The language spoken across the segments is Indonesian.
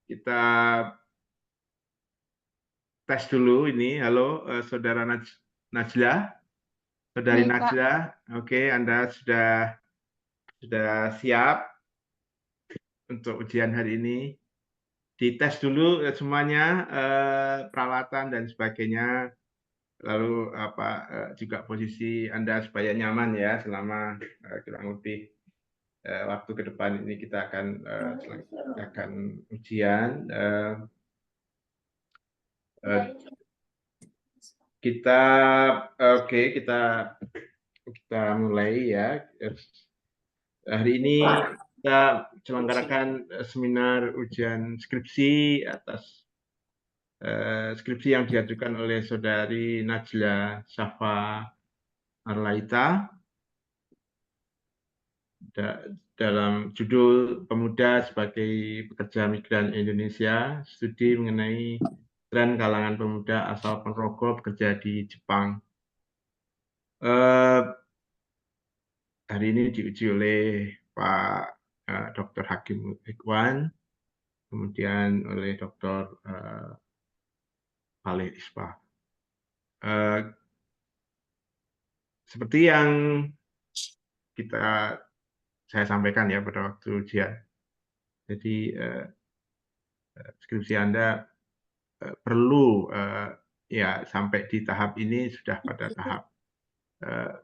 Kita tes dulu ini. Halo, Saudara Najla, Saudari Baik, Pak. Najla. Oke, Anda sudah siap untuk ujian hari ini. Dites dulu semuanya, peralatan dan sebagainya. Lalu juga posisi Anda supaya nyaman ya selama kurang lebih waktu ke depan ini kita akan ujian. Kita mulai ya. Hari ini kita selenggarakan seminar ujian skripsi atas skripsi yang diajukan oleh Saudari Najla Safa Arlaita dalam judul Pemuda sebagai Pekerja Migran Indonesia, studi mengenai tren kalangan pemuda asal Ponorogo bekerja di Jepang. Hari ini diuji oleh Pak Dr. Hakim Ikhwan, kemudian oleh Dr. Khalil Isbah. Seperti yang saya sampaikan ya pada waktu ujian. Jadi skripsi Anda perlu ya sampai di tahap ini sudah pada tahap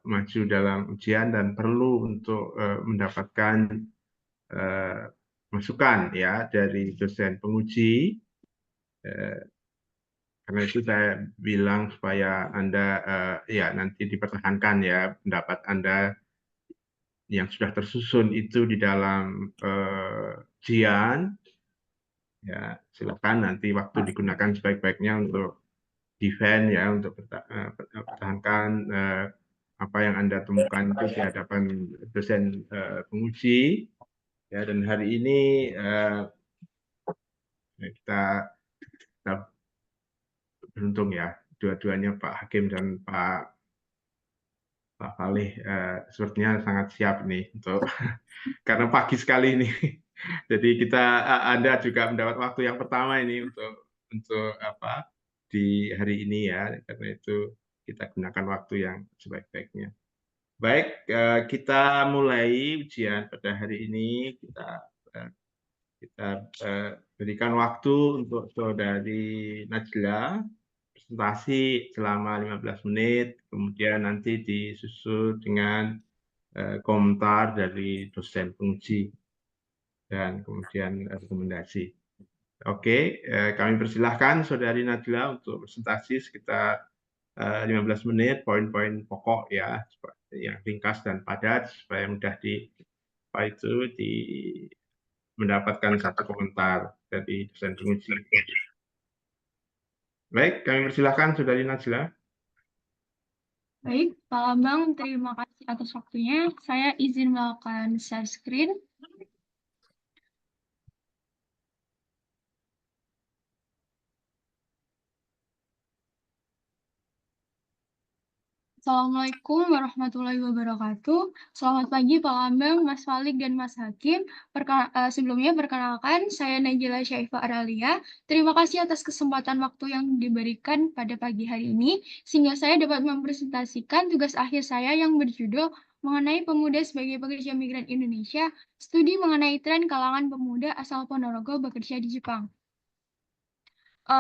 maju dalam ujian dan perlu untuk mendapatkan masukan ya dari dosen penguji. Karena itu saya bilang supaya Anda ya nanti dipertahankan ya pendapat Anda yang sudah tersusun itu di dalam ujian. Ya, silakan nanti waktu digunakan sebaik-baiknya untuk defend ya, untuk pertahankan apa yang Anda temukan itu di hadapan dosen penguji. Ya, dan hari ini kita beruntung ya, dua-duanya Pak Hakim dan Pak Falih sepertinya sangat siap nih untuk karena pagi sekali ini. Jadi Anda juga mendapat waktu yang pertama ini untuk di hari ini ya. Karena itu kita gunakan waktu yang sebaik-baiknya. Baik, kita mulai ujian pada hari ini. Kita berikan waktu untuk Saudari Najla presentasi selama 15 menit, kemudian nanti disusul dengan komentar dari dosen penguji dan kemudian rekomendasi. Oke, kami persilahkan Saudari Najla untuk presentasi sekitar 15 menit, poin-poin pokok ya, yang ringkas dan padat supaya mudah mendapatkan satu komentar dari dosen penguji. Baik, kami persilahkan Saudari Najla. Baik, Pak Lambang, terima kasih atas waktunya. Saya izin melakukan share screen. Assalamualaikum warahmatullahi wabarakatuh. Selamat pagi Pak Lambang, Mas Falik, dan Mas Hakim. Sebelumnya perkenalkan, saya Najla Syaifah Aralia. Terima kasih atas kesempatan waktu yang diberikan pada pagi hari ini, sehingga saya dapat mempresentasikan tugas akhir saya yang berjudul mengenai pemuda sebagai pekerja migran Indonesia, studi mengenai tren kalangan pemuda asal Ponorogo bekerja di Jepang.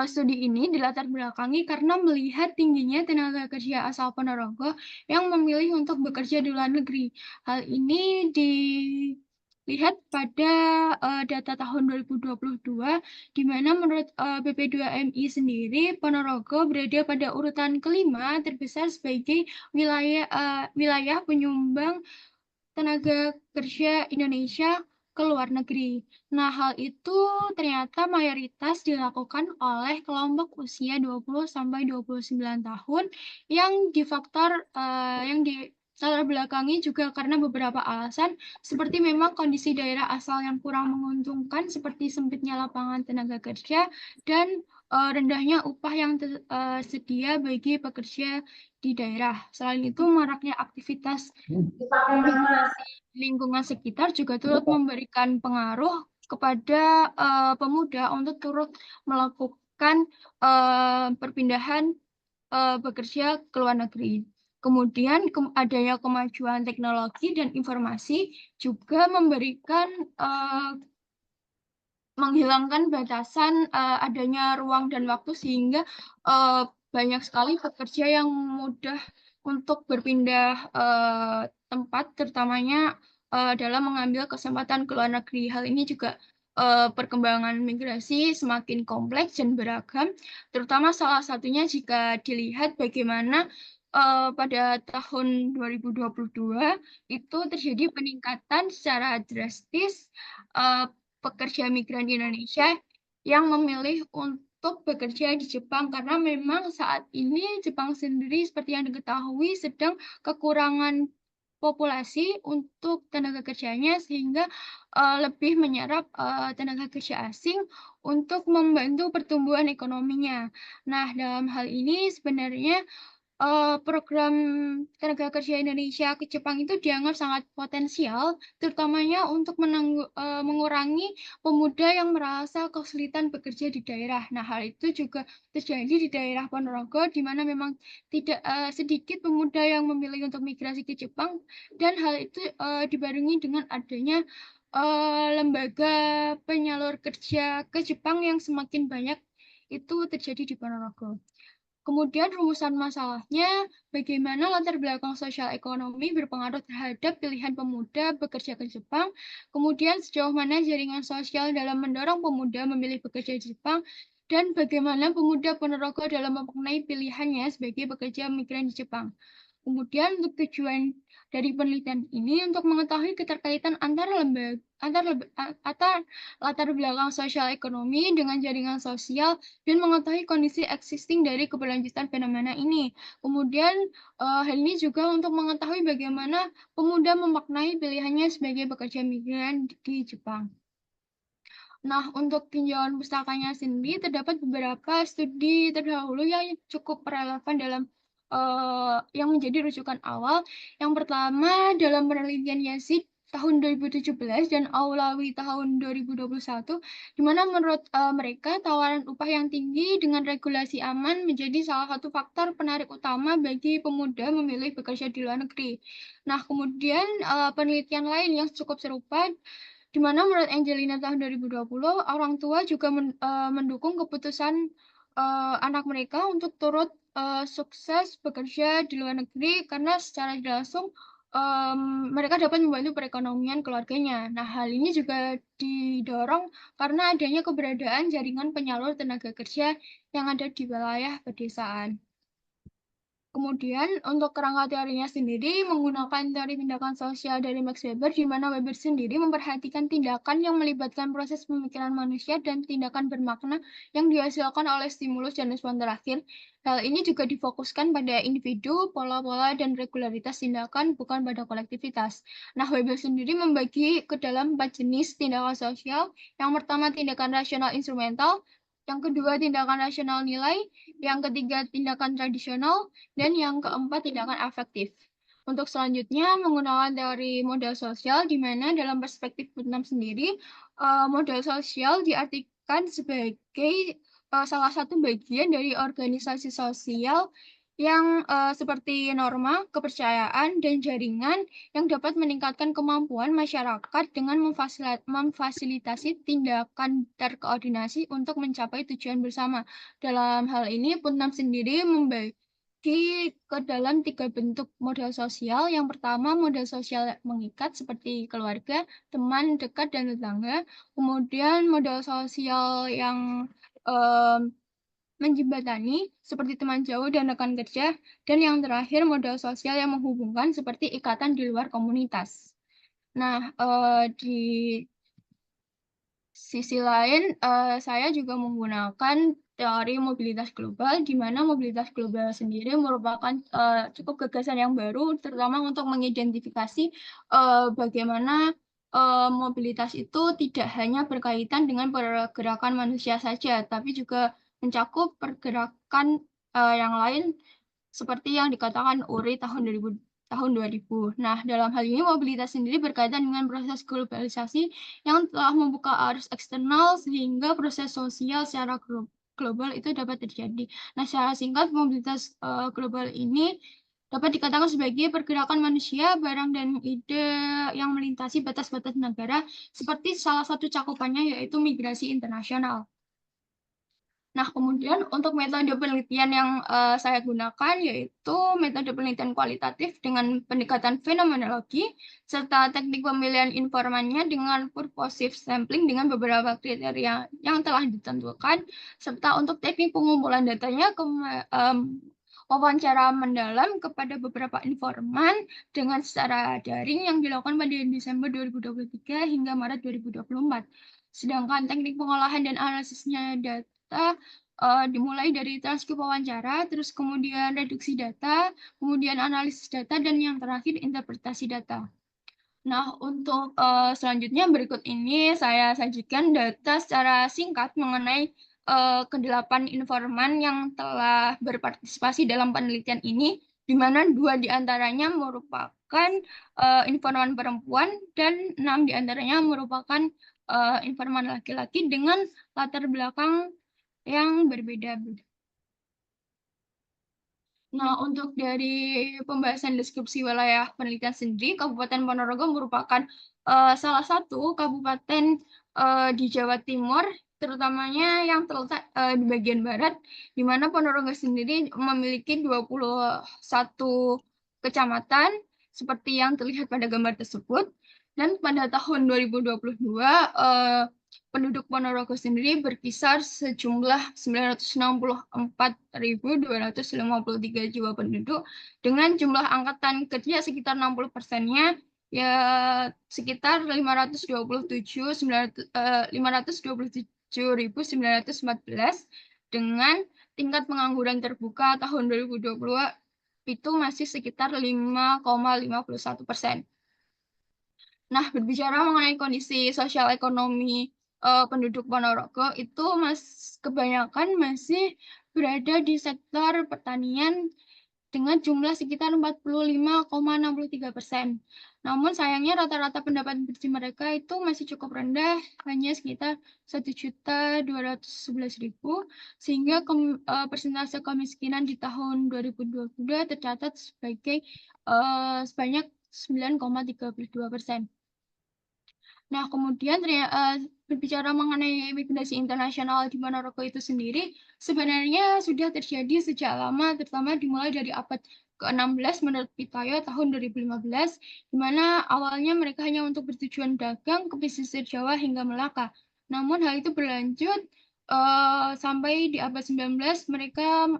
Studi ini dilatar belakangi karena melihat tingginya tenaga kerja asal Ponorogo yang memilih untuk bekerja di luar negeri. Hal ini dilihat pada data tahun 2022, di mana menurut BP2MI sendiri, Ponorogo berada pada urutan kelima terbesar sebagai wilayah penyumbang tenaga kerja Indonesia ke luar negeri. Nah, hal itu ternyata mayoritas dilakukan oleh kelompok usia 20-29 tahun yang latar belakangi juga karena beberapa alasan seperti memang kondisi daerah asal yang kurang menguntungkan seperti sempitnya lapangan tenaga kerja dan rendahnya upah yang sedia bagi pekerja di daerah. Selain itu, maraknya aktivitas migrasi lingkungan sekitar juga turut memberikan pengaruh kepada pemuda untuk turut melakukan perpindahan bekerja ke luar negeri. Kemudian adanya kemajuan teknologi dan informasi juga memberikan menghilangkan batasan adanya ruang dan waktu sehingga banyak sekali pekerja yang mudah untuk berpindah tempat, terutamanya dalam mengambil kesempatan ke luar negeri. Hal ini juga perkembangan migrasi semakin kompleks dan beragam, terutama salah satunya jika dilihat bagaimana pada tahun 2022 itu terjadi peningkatan secara drastis pekerja migran di Indonesia yang memilih untuk bekerja di Jepang karena memang saat ini Jepang sendiri seperti yang diketahui sedang kekurangan populasi untuk tenaga kerjanya sehingga lebih menyerap tenaga kerja asing untuk membantu pertumbuhan ekonominya. Nah, dalam hal ini sebenarnya program tenaga kerja Indonesia ke Jepang itu dianggap sangat potensial, terutamanya untuk mengurangi pemuda yang merasa kesulitan bekerja di daerah. Nah, hal itu juga terjadi di daerah Ponorogo, di mana memang tidak sedikit pemuda yang memilih untuk migrasi ke Jepang, dan hal itu dibarengi dengan adanya lembaga penyalur kerja ke Jepang yang semakin banyak itu terjadi di Ponorogo. Kemudian rumusan masalahnya, bagaimana latar belakang sosial ekonomi berpengaruh terhadap pilihan pemuda bekerja ke Jepang, kemudian sejauh mana jaringan sosial dalam mendorong pemuda memilih bekerja di Jepang, dan bagaimana pemuda Ponorogo dalam memaknai pilihannya sebagai pekerja migran di Jepang. Kemudian untuk tujuan dari penelitian ini untuk mengetahui keterkaitan antar latar belakang sosial ekonomi dengan jaringan sosial dan mengetahui kondisi existing dari keberlanjutan fenomena ini. Kemudian hal ini juga untuk mengetahui bagaimana pemuda memaknai pilihannya sebagai pekerja migran di Jepang. Nah, untuk tinjauan pustakanya sendiri terdapat beberapa studi terdahulu yang cukup relevan dalam yang menjadi rujukan awal. Yang pertama dalam penelitian Yazid tahun 2017 dan Aulawi tahun 2021, di mana menurut mereka tawaran upah yang tinggi dengan regulasi aman menjadi salah satu faktor penarik utama bagi pemuda memilih bekerja di luar negeri. Nah, kemudian penelitian lain yang cukup serupa di mana menurut Angelina tahun 2020, orang tua juga mendukung keputusan anak mereka untuk turut sukses bekerja di luar negeri karena secara tidak langsung mereka dapat membantu perekonomian keluarganya. Nah, hal ini juga didorong karena adanya keberadaan jaringan penyalur tenaga kerja yang ada di wilayah pedesaan. Kemudian untuk kerangka teorinya sendiri menggunakan teori tindakan sosial dari Max Weber, di mana Weber sendiri memperhatikan tindakan yang melibatkan proses pemikiran manusia dan tindakan bermakna yang dihasilkan oleh stimulus dan respon terakhir. Hal ini juga difokuskan pada individu, pola-pola, dan regularitas tindakan, bukan pada kolektivitas. Nah, Weber sendiri membagi ke dalam 4 jenis tindakan sosial. Yang pertama, tindakan rasional instrumental. Yang kedua, tindakan rasional nilai. Yang ketiga, tindakan tradisional. Dan yang keempat, tindakan afektif. Untuk selanjutnya, menggunakan teori modal sosial, di mana dalam perspektif Putnam sendiri, modal sosial diartikan sebagai salah satu bagian dari organisasi sosial yang seperti norma, kepercayaan, dan jaringan yang dapat meningkatkan kemampuan masyarakat dengan memfasilitasi tindakan terkoordinasi untuk mencapai tujuan bersama. Dalam hal ini, Putnam sendiri membagi ke dalam 3 bentuk modal sosial. Yang pertama, modal sosial mengikat seperti keluarga, teman dekat, dan tetangga. Kemudian modal sosial yang menjembatani seperti teman jauh dan rekan kerja, dan yang terakhir modal sosial yang menghubungkan seperti ikatan di luar komunitas. Nah, di sisi lain, saya juga menggunakan teori mobilitas global, di mana mobilitas global sendiri merupakan cukup gagasan yang baru, terutama untuk mengidentifikasi bagaimana mobilitas itu tidak hanya berkaitan dengan pergerakan manusia saja, tapi juga mencakup pergerakan yang lain seperti yang dikatakan URI tahun 2000. Nah, dalam hal ini mobilitas sendiri berkaitan dengan proses globalisasi yang telah membuka arus eksternal sehingga proses sosial secara global itu dapat terjadi. Nah, secara singkat mobilitas global ini dapat dikatakan sebagai pergerakan manusia, barang, dan ide yang melintasi batas-batas negara, seperti salah satu cakupannya yaitu migrasi internasional. Nah, kemudian untuk metode penelitian yang saya gunakan yaitu metode penelitian kualitatif dengan pendekatan fenomenologi serta teknik pemilihan informannya dengan purposive sampling dengan beberapa kriteria yang telah ditentukan, serta untuk teknik pengumpulan datanya wawancara mendalam kepada beberapa informan dengan secara daring yang dilakukan pada Desember 2023 hingga Maret 2024. Sedangkan teknik pengolahan dan analisisnya data dimulai dari transkrip wawancara, terus kemudian reduksi data, kemudian analisis data, dan yang terakhir interpretasi data. Nah, untuk selanjutnya berikut ini saya sajikan data secara singkat mengenai ke-8 informan yang telah berpartisipasi dalam penelitian ini, di mana 2 diantaranya merupakan informan perempuan dan 6 diantaranya merupakan informan laki-laki dengan latar belakang yang berbeda-beda. Nah, untuk dari pembahasan deskripsi wilayah penelitian sendiri, Kabupaten Ponorogo merupakan salah satu kabupaten di Jawa Timur, terutamanya yang terletak di bagian barat, di mana Ponorogo sendiri memiliki 21 kecamatan, seperti yang terlihat pada gambar tersebut. Dan pada tahun 2022, penduduk Ponorogo sendiri berkisar sejumlah 964.253 jiwa penduduk dengan jumlah angkatan kerja sekitar 60%-nya ya sekitar 527.914 dengan tingkat pengangguran terbuka tahun 2022 itu masih sekitar 5,51%. Nah, berbicara mengenai kondisi sosial ekonomi penduduk Ponorogo itu kebanyakan masih berada di sektor pertanian dengan jumlah sekitar 45,63%. Namun sayangnya rata-rata pendapatan bersih mereka itu masih cukup rendah, hanya sekitar 1.211.000, sehingga persentase kemiskinan di tahun 2022 tercatat sebagai sebanyak 9,32%. Nah, kemudian berbicara mengenai migrasi internasional di Ponorogo itu sendiri, sebenarnya sudah terjadi sejak lama, terutama dimulai dari abad ke-16 menurut Pitoyo tahun 2015, di mana awalnya mereka hanya untuk bertujuan dagang ke pesisir Jawa hingga Melaka. Namun hal itu berlanjut sampai di abad 19, mereka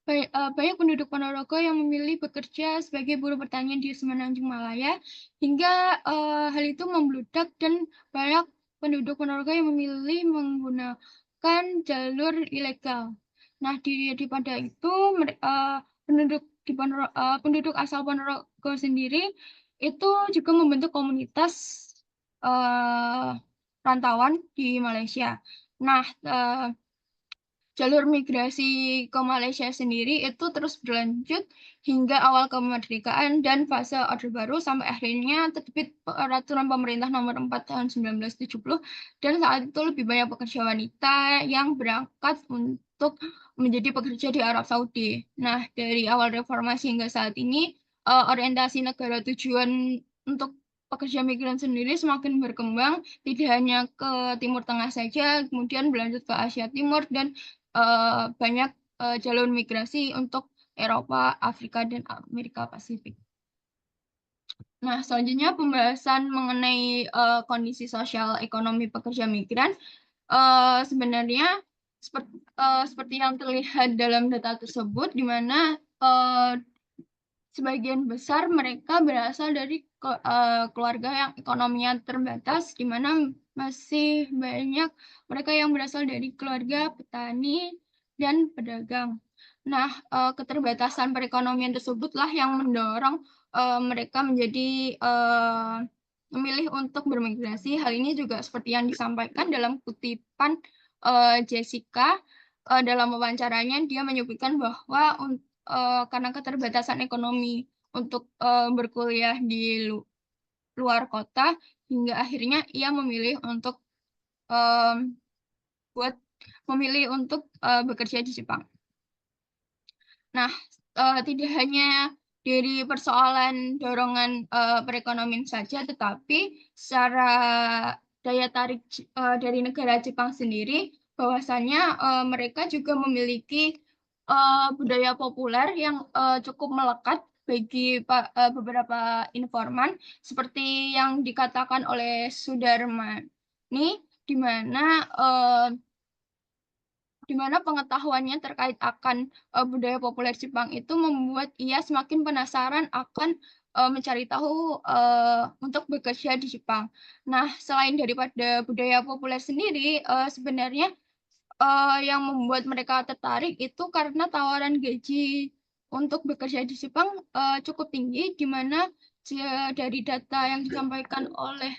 banyak penduduk Ponorogo yang memilih bekerja sebagai buruh pertanian di Semenanjung Malaya, hingga hal itu membludak dan banyak penduduk Ponorogo yang memilih menggunakan jalur ilegal. Nah, pada itu penduduk asal Ponorogo sendiri itu juga membentuk komunitas rantauan di Malaysia. Nah, jalur migrasi ke Malaysia sendiri itu terus berlanjut hingga awal kemerdekaan dan fase Orde Baru sampai akhirnya terbit peraturan pemerintah nomor 4 tahun 1970, dan saat itu lebih banyak pekerja wanita yang berangkat untuk menjadi pekerja di Arab Saudi. Nah, dari awal reformasi hingga saat ini orientasi negara tujuan untuk pekerja migran sendiri semakin berkembang, tidak hanya ke Timur Tengah saja, kemudian berlanjut ke Asia Timur, dan banyak jalur migrasi untuk Eropa, Afrika, dan Amerika Pasifik. Nah, selanjutnya pembahasan mengenai kondisi sosial ekonomi pekerja migran. Sebenarnya seperti yang terlihat dalam data tersebut, di mana sebagian besar mereka berasal dari keluarga yang ekonominya terbatas, di mana masih banyak mereka yang berasal dari keluarga petani dan pedagang. Nah, keterbatasan perekonomian tersebutlah yang mendorong mereka menjadi memilih untuk bermigrasi. Hal ini juga seperti yang disampaikan dalam kutipan Jessica, dalam wawancaranya dia menyebutkan bahwa karena keterbatasan ekonomi untuk berkuliah di luar kota, hingga akhirnya ia memilih untuk bekerja di Jepang. Nah, tidak hanya dari persoalan dorongan perekonomian saja, tetapi secara daya tarik dari negara Jepang sendiri, bahwasannya mereka juga memiliki budaya populer yang cukup melekat bagi beberapa informan, seperti yang dikatakan oleh Sudarmani, di mana pengetahuannya terkait akan budaya populer Jepang itu membuat ia semakin penasaran akan mencari tahu untuk bekerja di Jepang. Nah, selain daripada budaya populer sendiri, sebenarnya yang membuat mereka tertarik itu karena tawaran gaji untuk bekerja di Jepang cukup tinggi, di mana dari data yang disampaikan oleh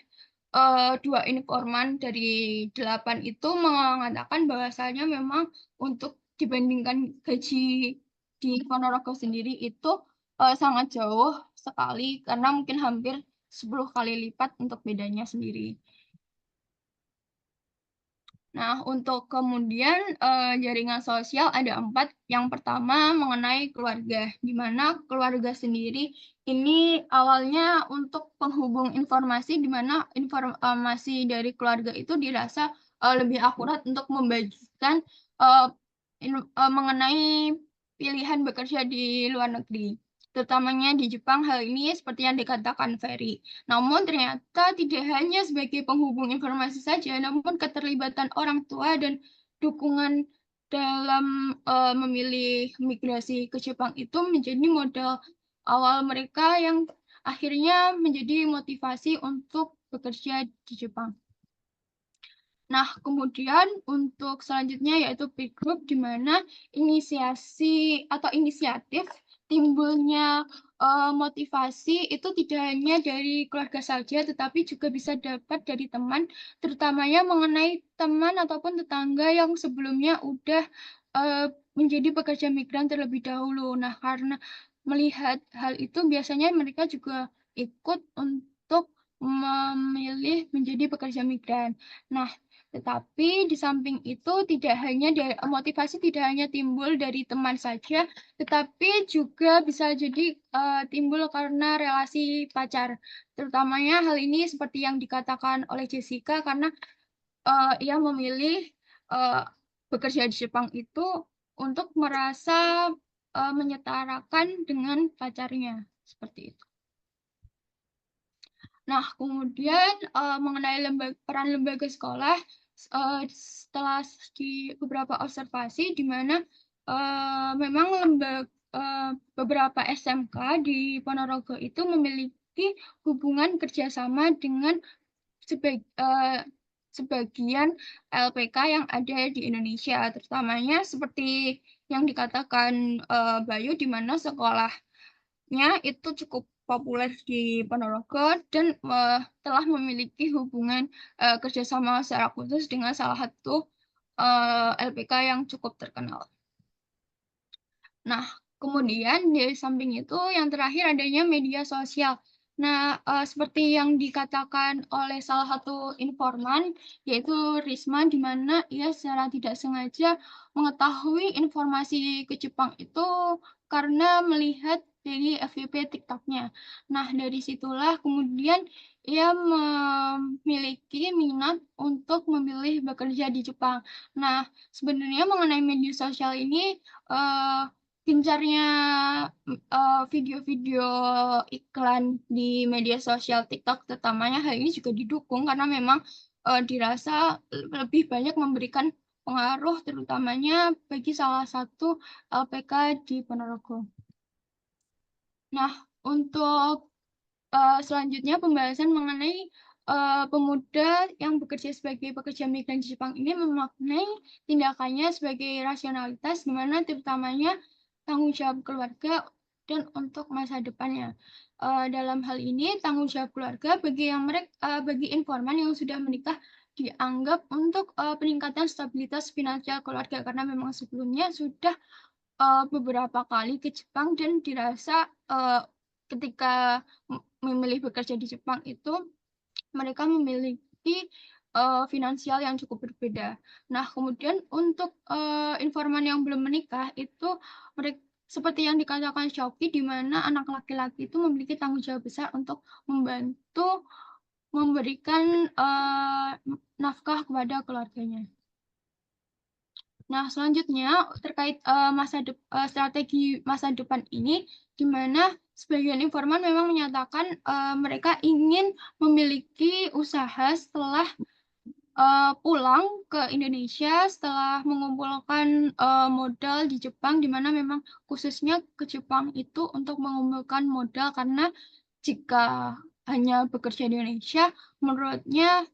2 informan dari 8 itu mengatakan bahwasanya memang untuk dibandingkan gaji di Ponorogo sendiri itu sangat jauh sekali, karena mungkin hampir 10 kali lipat untuk bedanya sendiri. Nah, untuk kemudian jaringan sosial ada 4. Yang pertama mengenai keluarga, di mana keluarga sendiri ini awalnya untuk penghubung informasi, di mana informasi dari keluarga itu dirasa lebih akurat untuk membagikan mengenai pilihan bekerja di luar negeri. Terutamanya di Jepang, hal ini seperti yang dikatakan Ferry. Namun ternyata tidak hanya sebagai penghubung informasi saja, namun keterlibatan orang tua dan dukungan dalam memilih migrasi ke Jepang itu menjadi modal awal mereka yang akhirnya menjadi motivasi untuk bekerja di Jepang. Nah, kemudian untuk selanjutnya yaitu peer group, di mana inisiatif timbulnya motivasi itu tidak hanya dari keluarga saja, tetapi juga bisa dapat dari teman, terutamanya mengenai teman ataupun tetangga yang sebelumnya udah menjadi pekerja migran terlebih dahulu. Nah, karena melihat hal itu, biasanya mereka juga ikut untuk memilih menjadi pekerja migran. Nah, tetapi di samping itu motivasi tidak hanya timbul dari teman saja, tetapi juga bisa jadi timbul karena relasi pacar. Terutamanya hal ini seperti yang dikatakan oleh Jessica, karena ia memilih bekerja di Jepang itu untuk merasa menyetarakan dengan pacarnya, seperti itu. Nah, kemudian mengenai peran lembaga sekolah, setelah di beberapa observasi di mana memang beberapa SMK di Ponorogo itu memiliki hubungan kerjasama dengan sebagian LPK yang ada di Indonesia, terutamanya seperti yang dikatakan Bayu, di mana sekolahnya itu cukup populer di Ponorogo dan telah memiliki hubungan kerjasama secara khusus dengan salah satu LPK yang cukup terkenal. Nah, kemudian di samping itu yang terakhir adanya media sosial. Nah, seperti yang dikatakan oleh salah satu informan, yaitu Risma, di mana ia secara tidak sengaja mengetahui informasi ke Jepang itu karena melihat dari FYP TikTok-nya. Nah, dari situlah kemudian ia memiliki minat untuk memilih bekerja di Jepang. Nah, sebenarnya mengenai media sosial ini, gencarnya video-video iklan di media sosial TikTok, terutamanya hal ini juga didukung karena memang dirasa lebih banyak memberikan pengaruh, terutamanya bagi salah satu LPK di Ponorogo. Nah, untuk selanjutnya pembahasan mengenai pemuda yang bekerja sebagai pekerja migran di Jepang ini memaknai tindakannya sebagai rasionalitas, di mana terutamanya tanggung jawab keluarga dan untuk masa depannya. Dalam hal ini tanggung jawab keluarga bagi informan yang sudah menikah dianggap untuk peningkatan stabilitas finansial keluarga karena memang sebelumnya sudah beberapa kali ke Jepang dan dirasa ketika memilih bekerja di Jepang itu mereka memiliki finansial yang cukup berbeda. Nah, kemudian untuk informan yang belum menikah itu seperti yang dikatakan Shauki, di mana anak laki-laki itu memiliki tanggung jawab besar untuk membantu memberikan nafkah kepada keluarganya. Nah, selanjutnya terkait strategi masa depan ini, di mana sebagian informan memang menyatakan mereka ingin memiliki usaha setelah pulang ke Indonesia setelah mengumpulkan modal di Jepang, di mana memang khususnya ke Jepang itu untuk mengumpulkan modal karena jika hanya bekerja di Indonesia, menurutnya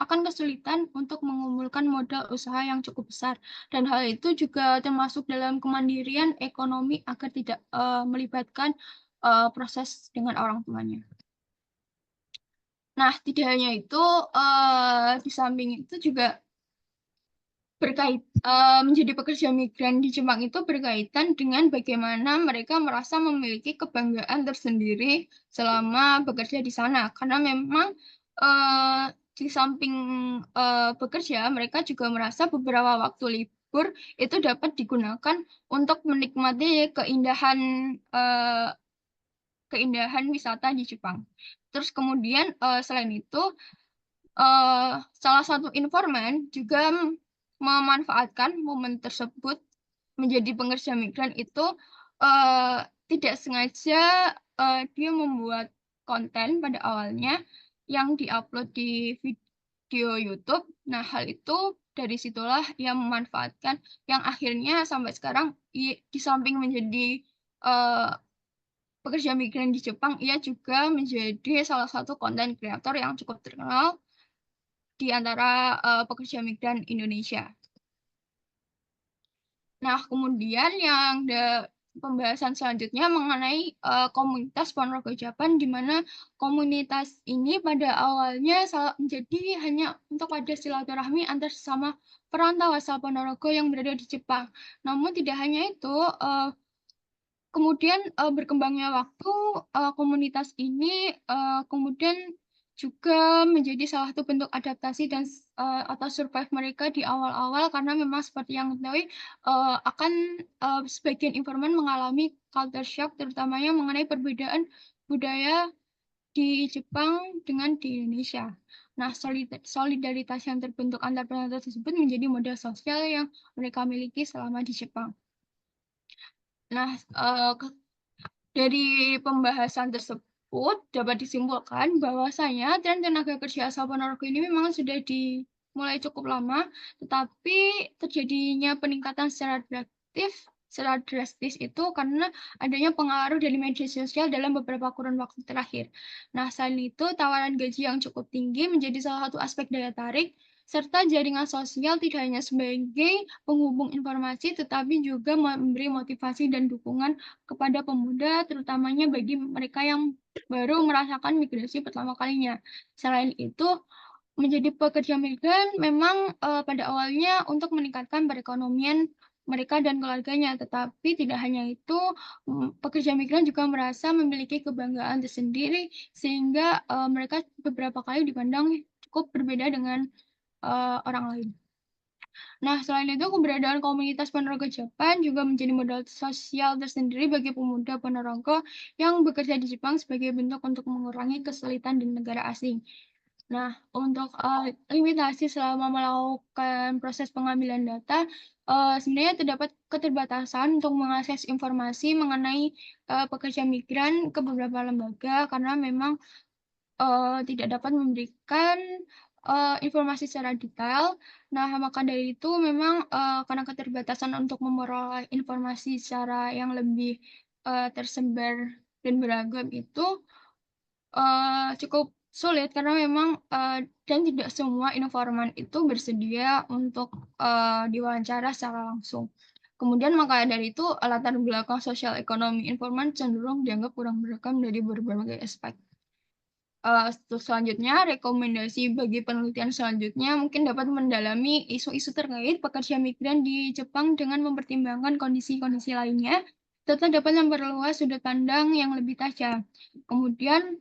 akan kesulitan untuk mengumpulkan modal usaha yang cukup besar. Dan hal itu juga termasuk dalam kemandirian ekonomi agar tidak melibatkan proses dengan orang tuanya. Nah, tidak hanya itu, di samping itu juga menjadi pekerja migran di Jepang itu berkaitan dengan bagaimana mereka merasa memiliki kebanggaan tersendiri selama bekerja di sana. Karena memang di samping bekerja, mereka juga merasa beberapa waktu libur itu dapat digunakan untuk menikmati keindahan wisata di Jepang. Terus kemudian selain itu, salah satu informan juga memanfaatkan momen tersebut menjadi pekerja migran itu tidak sengaja dia membuat konten pada awalnya yang diupload di video YouTube. Nah, hal itu dari situlah ia memanfaatkan yang akhirnya sampai sekarang di samping menjadi pekerja migran di Jepang, ia juga menjadi salah satu konten kreator yang cukup terkenal di antara pekerja migran Indonesia. Nah, kemudian yang pembahasan selanjutnya mengenai komunitas Ponorogo Japan, di mana komunitas ini pada awalnya menjadi hanya untuk ada silaturahmi antar sesama perantau asal Ponorogo yang berada di Jepang. Namun tidak hanya itu, kemudian berkembangnya waktu, komunitas ini kemudian juga menjadi salah satu bentuk adaptasi dan atau survive mereka di awal-awal karena memang seperti yang diketahui akan sebagian informan mengalami culture shock terutamanya mengenai perbedaan budaya di Jepang dengan di Indonesia. Nah, solidaritas yang terbentuk antar perantau tersebut menjadi modal sosial yang mereka miliki selama di Jepang. Nah, dari pembahasan tersebut dapat disimpulkan bahwasanya tren tenaga kerja asal Ponorogo ini memang sudah dimulai cukup lama, tetapi terjadinya peningkatan secara drastis itu karena adanya pengaruh dari media sosial dalam beberapa kurun waktu terakhir. Nah, selain itu, tawaran gaji yang cukup tinggi menjadi salah satu aspek daya tarik, serta jaringan sosial tidak hanya sebagai penghubung informasi, tetapi juga memberi motivasi dan dukungan kepada pemuda, terutamanya bagi mereka yang baru merasakan migrasi pertama kalinya. Selain itu, menjadi pekerja migran memang pada awalnya untuk meningkatkan perekonomian mereka dan keluarganya, tetapi tidak hanya itu, pekerja migran juga merasa memiliki kebanggaan tersendiri, sehingga mereka beberapa kali dipandang cukup berbeda dengan orang lain. Nah, selain itu, keberadaan komunitas Ponorogo Japan juga menjadi modal sosial tersendiri bagi pemuda Ponorogo yang bekerja di Jepang sebagai bentuk untuk mengurangi kesulitan di negara asing. Nah, untuk limitasi selama melakukan proses pengambilan data, sebenarnya terdapat keterbatasan untuk mengakses informasi mengenai pekerja migran ke beberapa lembaga karena memang tidak dapat memberikan informasi secara detail. Nah, maka dari itu memang karena keterbatasan untuk memperoleh informasi secara yang lebih tersebar dan beragam itu cukup sulit karena memang dan tidak semua informan itu bersedia untuk diwawancara secara langsung. Kemudian maka dari itu latar belakang sosial ekonomi informan cenderung dianggap kurang beragam dari berbagai aspek. Selanjutnya, rekomendasi bagi penelitian selanjutnya mungkin dapat mendalami isu-isu terkait pekerja migran di Jepang dengan mempertimbangkan kondisi-kondisi lainnya, serta dapat memperluas sudut pandang yang lebih tajam. Kemudian,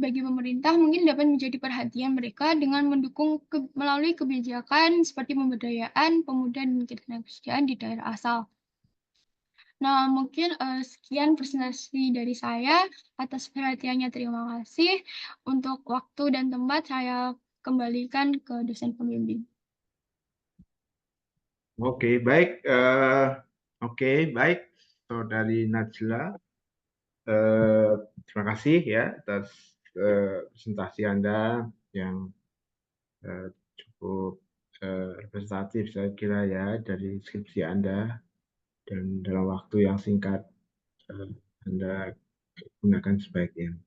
bagi pemerintah mungkin dapat menjadi perhatian mereka dengan mendukung melalui kebijakan seperti pemberdayaan pemuda dan ketenagakerjaan di daerah asal. Nah, mungkin, sekian presentasi dari saya. Atas perhatiannya terima kasih. Untuk waktu dan tempat saya kembalikan ke dosen pembimbing. Oke, baik. Baik, Saudari Najla. Terima kasih ya atas presentasi Anda yang cukup representatif saya kira ya dari skripsi Anda, dan dalam waktu yang singkat Anda gunakan sebaiknya.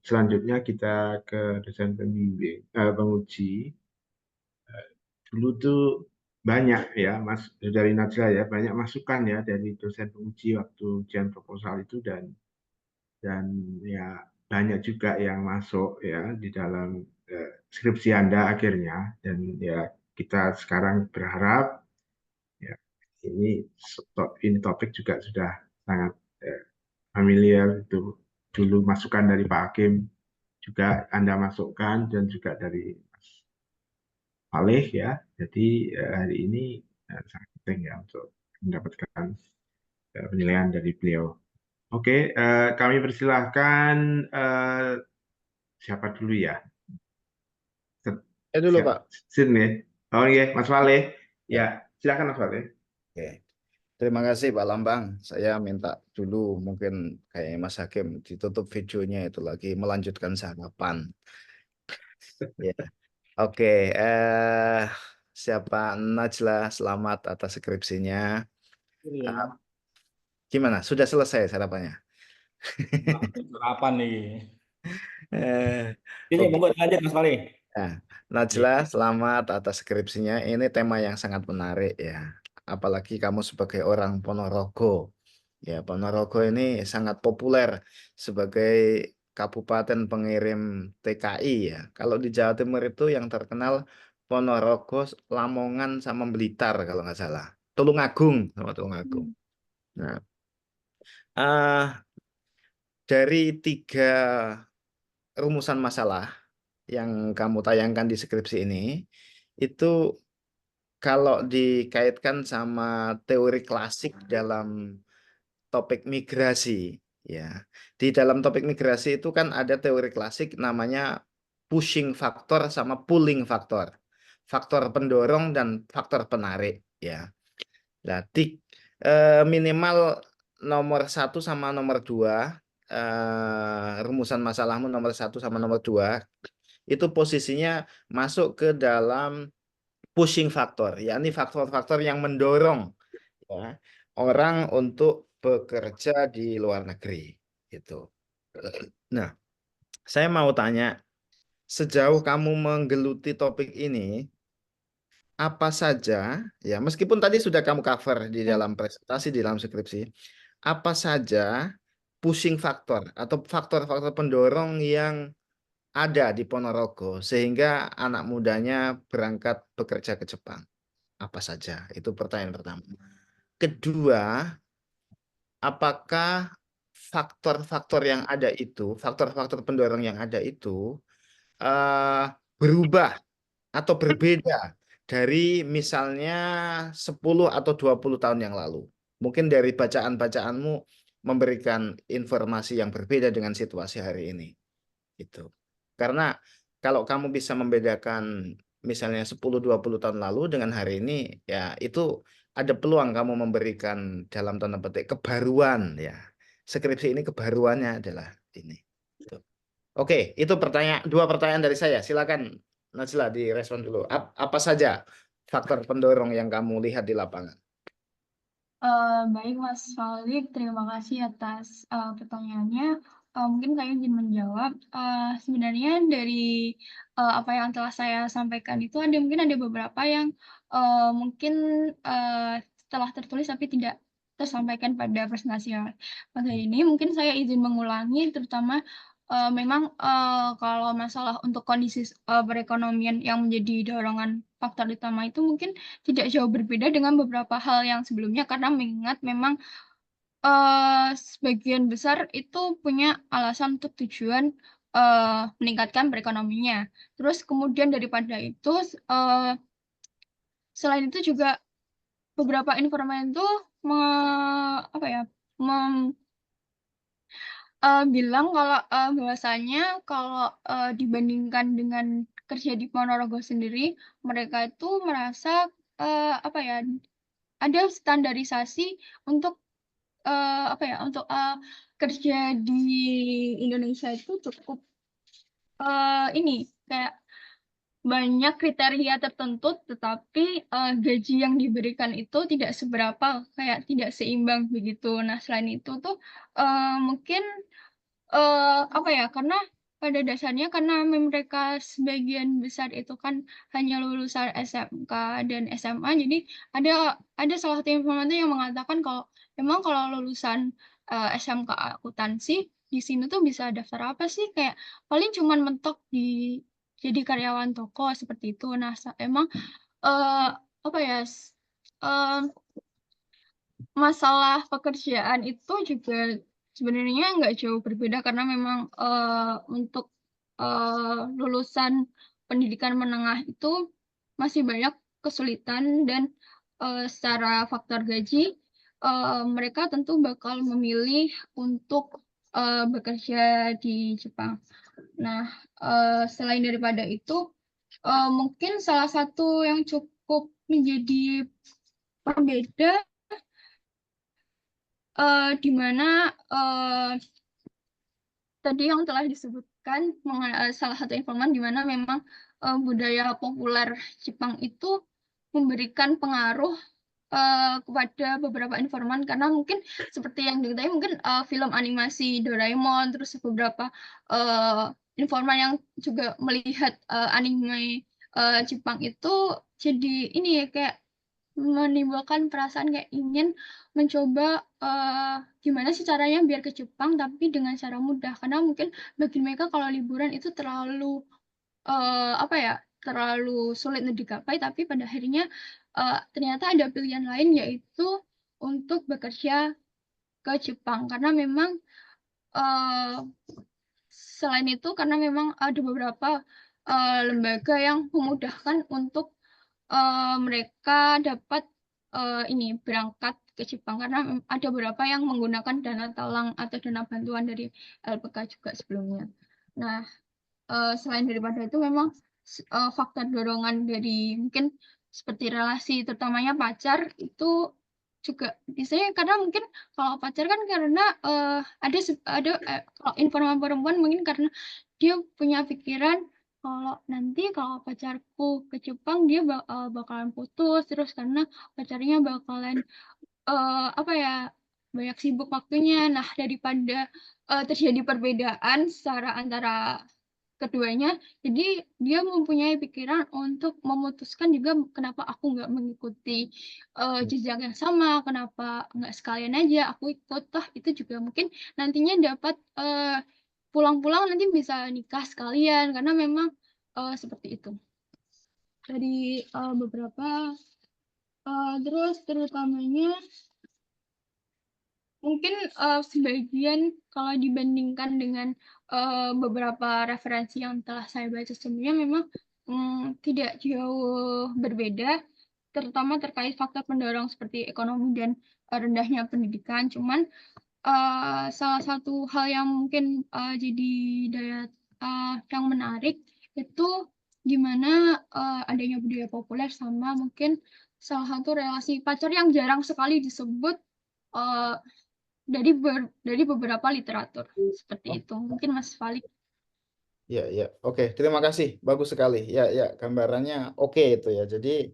Selanjutnya kita ke dosen pembimbing, penguji. Dulu tuh banyak ya, Mas dari Najla ya, banyak masukan ya dari dosen penguji waktu ujian proposal itu, dan ya banyak juga yang masuk ya di dalam skripsi Anda akhirnya, dan ya kita sekarang berharap ya ini topik juga sudah sangat familiar. Itu dulu masukan dari Pak Hakim juga Anda masukkan, dan juga dari Mas Saleh ya. Jadi hari ini sangat penting ya untuk mendapatkan penilaian dari beliau. Oke, kami persilahkan siapa dulu ya? Dulu Pak. Sini. Oh iya, Mas Saleh. Ya. Ya, silakan Mas Saleh. Oke. Terima kasih Pak Lambang. Saya minta dulu mungkin kayak Mas Hakim ditutup videonya, itu lagi melanjutkan sarapan. Ya. Oke. Siapa Najla, selamat atas skripsinya. Gimana? Sudah selesai sarapannya? Sarapan nih. Ini Oke. monggo lanjut Mas Fali. Nah, Najla, selamat atas skripsinya. Ini tema yang sangat menarik ya. Apalagi kamu sebagai orang Ponorogo. Ya, Ponorogo ini sangat populer sebagai kabupaten pengirim TKI ya. Kalau di Jawa Timur itu yang terkenal Ponorogo, Lamongan, sama Blitar kalau nggak salah. Tulungagung sama Tulungagung. Nah, dari 3 rumusan masalah yang kamu tayangkan di skripsi ini, itu kalau dikaitkan sama teori klasik dalam topik migrasi, ya. Di dalam topik migrasi itu kan ada teori klasik namanya pushing factor sama pulling factor. Faktor pendorong dan faktor penarik, ya. Nah, minimal nomor 1 sama nomor 2, rumusan masalahmu nomor 1 sama nomor 2 itu posisinya masuk ke dalam pushing factor, yakni faktor-faktor yang mendorong ya, orang untuk bekerja di luar negeri itu. Nah, saya mau tanya, sejauh kamu menggeluti topik ini, apa saja ya, meskipun tadi sudah kamu cover di dalam presentasi, di dalam skripsi, apa saja pushing factor atau faktor-faktor pendorong yang ada di Ponorogo sehingga anak mudanya berangkat bekerja ke Jepang? Apa saja? Itu pertanyaan pertama. Kedua, apakah faktor-faktor yang ada itu, faktor-faktor pendorong yang ada itu berubah atau berbeda dari misalnya 10 atau 20 tahun yang lalu? Mungkin dari bacaan-bacaanmu memberikan informasi yang berbeda dengan situasi hari ini. Itu. Karena kalau kamu bisa membedakan misalnya 10-20 tahun lalu dengan hari ini, ya itu ada peluang kamu memberikan dalam tanda petik kebaruan ya. Skripsi ini kebaruannya adalah ini. Oke, itu 2 pertanyaan dari saya. Silakan Najla direspon dulu. Apa saja faktor pendorong yang kamu lihat di lapangan? Baik Mas Falik, terima kasih atas pertanyaannya. Mungkin saya ingin menjawab. Sebenarnya dari apa yang telah saya sampaikan itu mungkin ada beberapa yang mungkin telah tertulis tapi tidak tersampaikan pada presentasi pada ini. Mungkin saya izin mengulangi, terutama memang kalau masalah untuk kondisi perekonomian yang menjadi dorongan faktor utama itu mungkin tidak jauh berbeda dengan beberapa hal yang sebelumnya, karena mengingat memang sebagian besar itu punya alasan untuk tujuan meningkatkan perekonomiannya. Terus kemudian daripada itu, selain itu juga beberapa informan itu bilang kalau bahwasanya kalau dibandingkan dengan kerja di Ponorogo sendiri, mereka itu merasa ada standarisasi untuk untuk kerja di Indonesia itu cukup ini kayak banyak kriteria tertentu, tetapi gaji yang diberikan itu tidak seberapa, kayak tidak seimbang begitu. Nah, selain itu tuh mungkin karena pada dasarnya karena mereka sebagian besar itu kan hanya lulusan SMK dan SMA, jadi ada salah satu informasi yang mengatakan kalau memang kalau lulusan SMK akuntansi di sini tuh bisa daftar apa sih, kayak paling cuman mentok di jadi karyawan toko seperti itu. Nah, emang masalah pekerjaan itu juga sebenarnya nggak jauh berbeda, karena memang untuk lulusan pendidikan menengah itu masih banyak kesulitan, dan secara faktor gaji mereka tentu bakal memilih untuk bekerja di Jepang. Nah, selain daripada itu, mungkin salah satu yang cukup menjadi pembeda di mana tadi yang telah disebutkan salah satu informan di mana memang budaya populer Jepang itu memberikan pengaruh kepada beberapa informan, karena mungkin seperti yang diketahui mungkin film animasi Doraemon, terus beberapa informan yang juga melihat anime Jepang itu jadi ini ya, kayak menimbulkan perasaan kayak ingin mencoba gimana sih caranya biar ke Jepang tapi dengan cara mudah, karena mungkin bagi mereka kalau liburan itu terlalu terlalu sulit untuk digapai, tapi pada akhirnya ternyata ada pilihan lain, yaitu untuk bekerja ke Jepang, karena memang selain itu karena memang ada beberapa lembaga yang memudahkan untuk mereka dapat berangkat ke Jepang, karena ada beberapa yang menggunakan dana talang atau dana bantuan dari LPK juga sebelumnya. Nah, selain daripada itu memang faktor dorongan dari mungkin seperti relasi, terutamanya pacar, itu juga biasanya karena mungkin kalau pacar kan karena kalau informan perempuan mungkin karena dia punya pikiran kalau nanti kalau pacarku ke Jepang dia bakalan putus terus, karena pacarnya bakalan banyak sibuk waktunya. Nah, daripada terjadi perbedaan secara antara keduanya, jadi dia mempunyai pikiran untuk memutuskan juga kenapa aku nggak mengikuti jejak yang sama, kenapa nggak sekalian aja aku ikut, toh itu juga mungkin nantinya dapat pulang-pulang nanti bisa nikah sekalian, karena memang seperti itu dari beberapa terus terutamanya mungkin sebagian kalau dibandingkan dengan beberapa referensi yang telah saya baca sebelumnya memang tidak jauh berbeda, terutama terkait faktor pendorong seperti ekonomi dan rendahnya pendidikan. Cuman salah satu hal yang mungkin jadi daya yang menarik itu gimana adanya budaya populer sama mungkin salah satu relasi pacar yang jarang sekali disebut dari beberapa literatur seperti itu. Mungkin Mas Falik. Ya, ya. Oke, terima kasih. Bagus sekali. Ya, ya, gambarannya oke itu ya. Jadi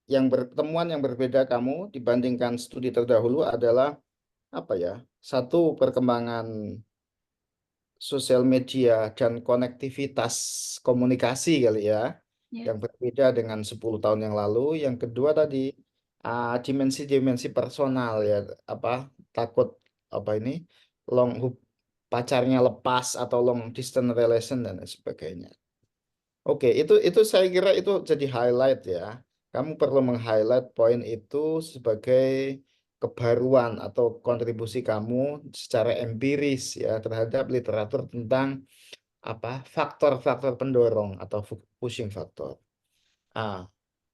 pertemuan yang berbeda kamu dibandingkan studi terdahulu adalah satu, perkembangan sosial media dan konektivitas komunikasi kali ya, yang berbeda dengan 10 tahun yang lalu. Yang kedua tadi dimensi-dimensi personal ya, takut pacarnya lepas atau long distance relation dan lain sebagainya. Oke, itu saya kira itu jadi highlight ya. Kamu perlu meng-highlight poin itu sebagai kebaruan atau kontribusi kamu secara empiris ya terhadap literatur tentang faktor-faktor pendorong atau pushing factor.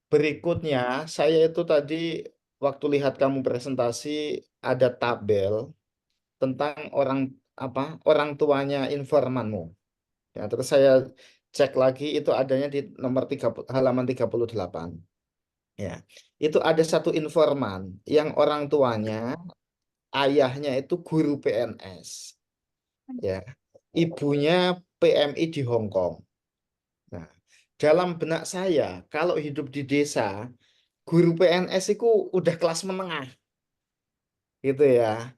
Berikutnya saya itu tadi waktu lihat kamu presentasi ada tabel tentang orang tuanya informanmu. Ya, terus saya cek lagi itu adanya di nomor halaman 38. Ya, itu ada satu informan yang orang tuanya, ayahnya itu guru PNS. Ya, ibunya PMI di Hong Kong. Nah, dalam benak saya, kalau hidup di desa, guru PNS itu udah kelas menengah, gitu ya.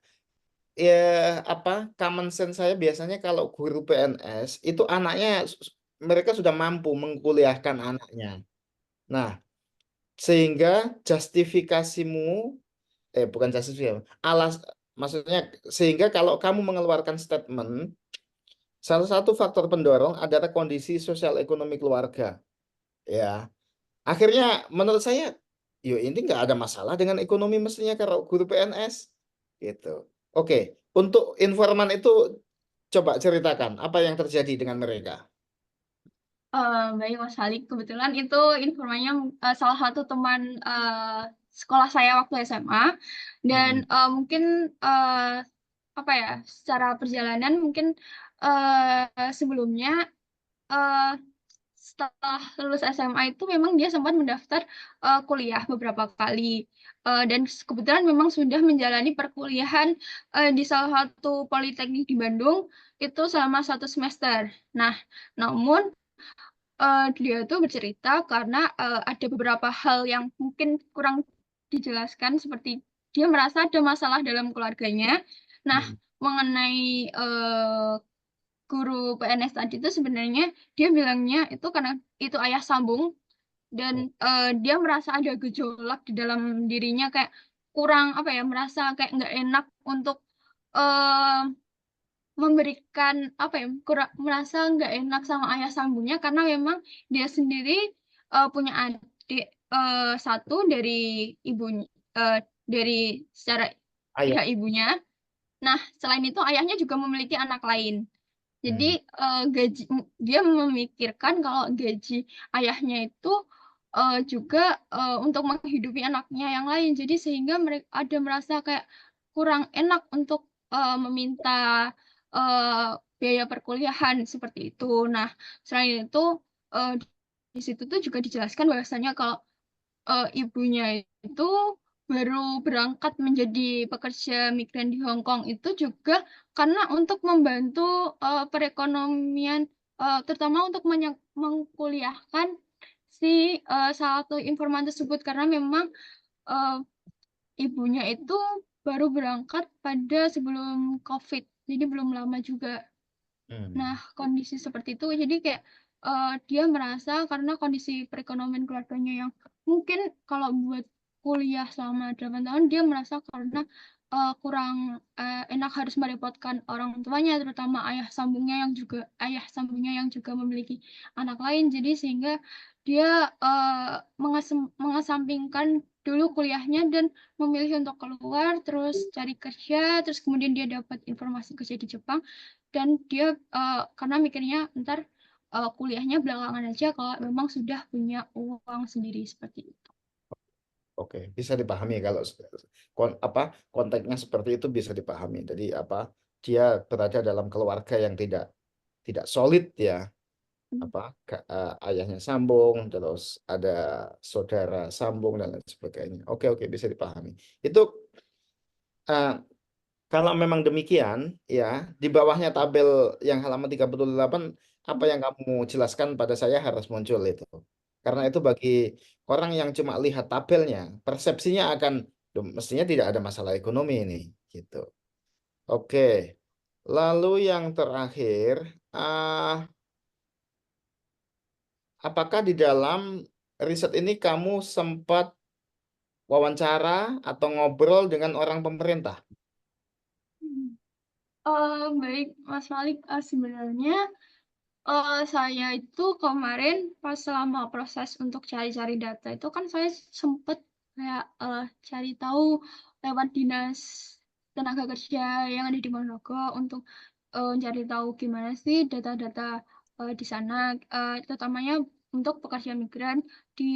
Ya, common sense saya biasanya kalau guru PNS itu anaknya mereka sudah mampu mengkuliahkan anaknya. Nah, sehingga justifikasimu, bukan justifikasi, maksudnya sehingga kalau kamu mengeluarkan statement, salah satu faktor pendorong adalah kondisi sosial ekonomi keluarga. Ya, akhirnya menurut saya, ini nggak ada masalah dengan ekonomi mestinya kalau guru PNS, gitu. Oke, untuk informan itu coba ceritakan apa yang terjadi dengan mereka. Baik Mas Halik, kebetulan itu informasinya salah satu teman sekolah saya waktu SMA dan mungkin secara perjalanan mungkin sebelumnya setelah lulus SMA itu memang dia sempat mendaftar kuliah beberapa kali dan kebetulan memang sudah menjalani perkuliahan di salah satu politeknik di Bandung itu selama 1 semester. Nah, namun dia tuh bercerita karena ada beberapa hal yang mungkin kurang dijelaskan seperti dia merasa ada masalah dalam keluarganya. Nah, mengenai guru PNS tadi itu sebenarnya dia bilangnya itu karena itu ayah sambung dan dia merasa ada gejolak di dalam dirinya kayak kurang merasa kayak nggak enak untuk memberikan kurang merasa nggak enak sama ayah sambungnya karena memang dia sendiri punya adik satu dari ibunya dari secara pihak ibunya. Nah, selain itu ayahnya juga memiliki anak lain. Jadi dia memikirkan kalau gaji ayahnya itu juga untuk menghidupi anaknya yang lain. Jadi sehingga mereka ada merasa kayak kurang enak untuk meminta biaya perkuliahan seperti itu. Nah, selain itu di situ tuh juga dijelaskan bahwasanya kalau ibunya itu baru berangkat menjadi pekerja migran di Hong Kong itu juga karena untuk membantu perekonomian, terutama untuk mengkuliahkan si salah satu informan tersebut karena memang ibunya itu baru berangkat pada sebelum COVID, jadi belum lama juga. Nah, kondisi seperti itu jadi kayak dia merasa karena kondisi perekonomian keluarganya yang mungkin kalau buat kuliah selama 8 tahun dia merasa karena kurang enak harus merepotkan orang tuanya terutama ayah sambungnya yang juga memiliki anak lain jadi sehingga dia mengesampingkan dulu kuliahnya dan memilih untuk keluar terus cari kerja terus kemudian dia dapat informasi kerja di Jepang dan dia karena mikirnya ntar kuliahnya belakangan aja kalau memang sudah punya uang sendiri seperti itu. Oke, bisa dipahami kalau konteksnya seperti itu bisa dipahami. Jadi dia berada dalam keluarga yang tidak solid ya. Ayahnya sambung, terus ada saudara sambung dan lain sebagainya. Oke, bisa dipahami. Itu kalau memang demikian ya, di bawahnya tabel yang halaman 38 apa yang kamu jelaskan pada saya harus muncul itu. Karena itu bagi orang yang cuma lihat tabelnya, persepsinya akan mestinya tidak ada masalah ekonomi ini gitu. Oke. Lalu yang terakhir, apakah di dalam riset ini kamu sempat wawancara atau ngobrol dengan orang pemerintah? Baik, Mas Malik, sebenarnya saya itu kemarin pas selama proses untuk cari-cari data itu kan saya sempet kayak cari tahu lewat dinas tenaga kerja yang ada di Ponorogo untuk cari tahu gimana sih data-data di sana, terutamanya untuk pekerja migran di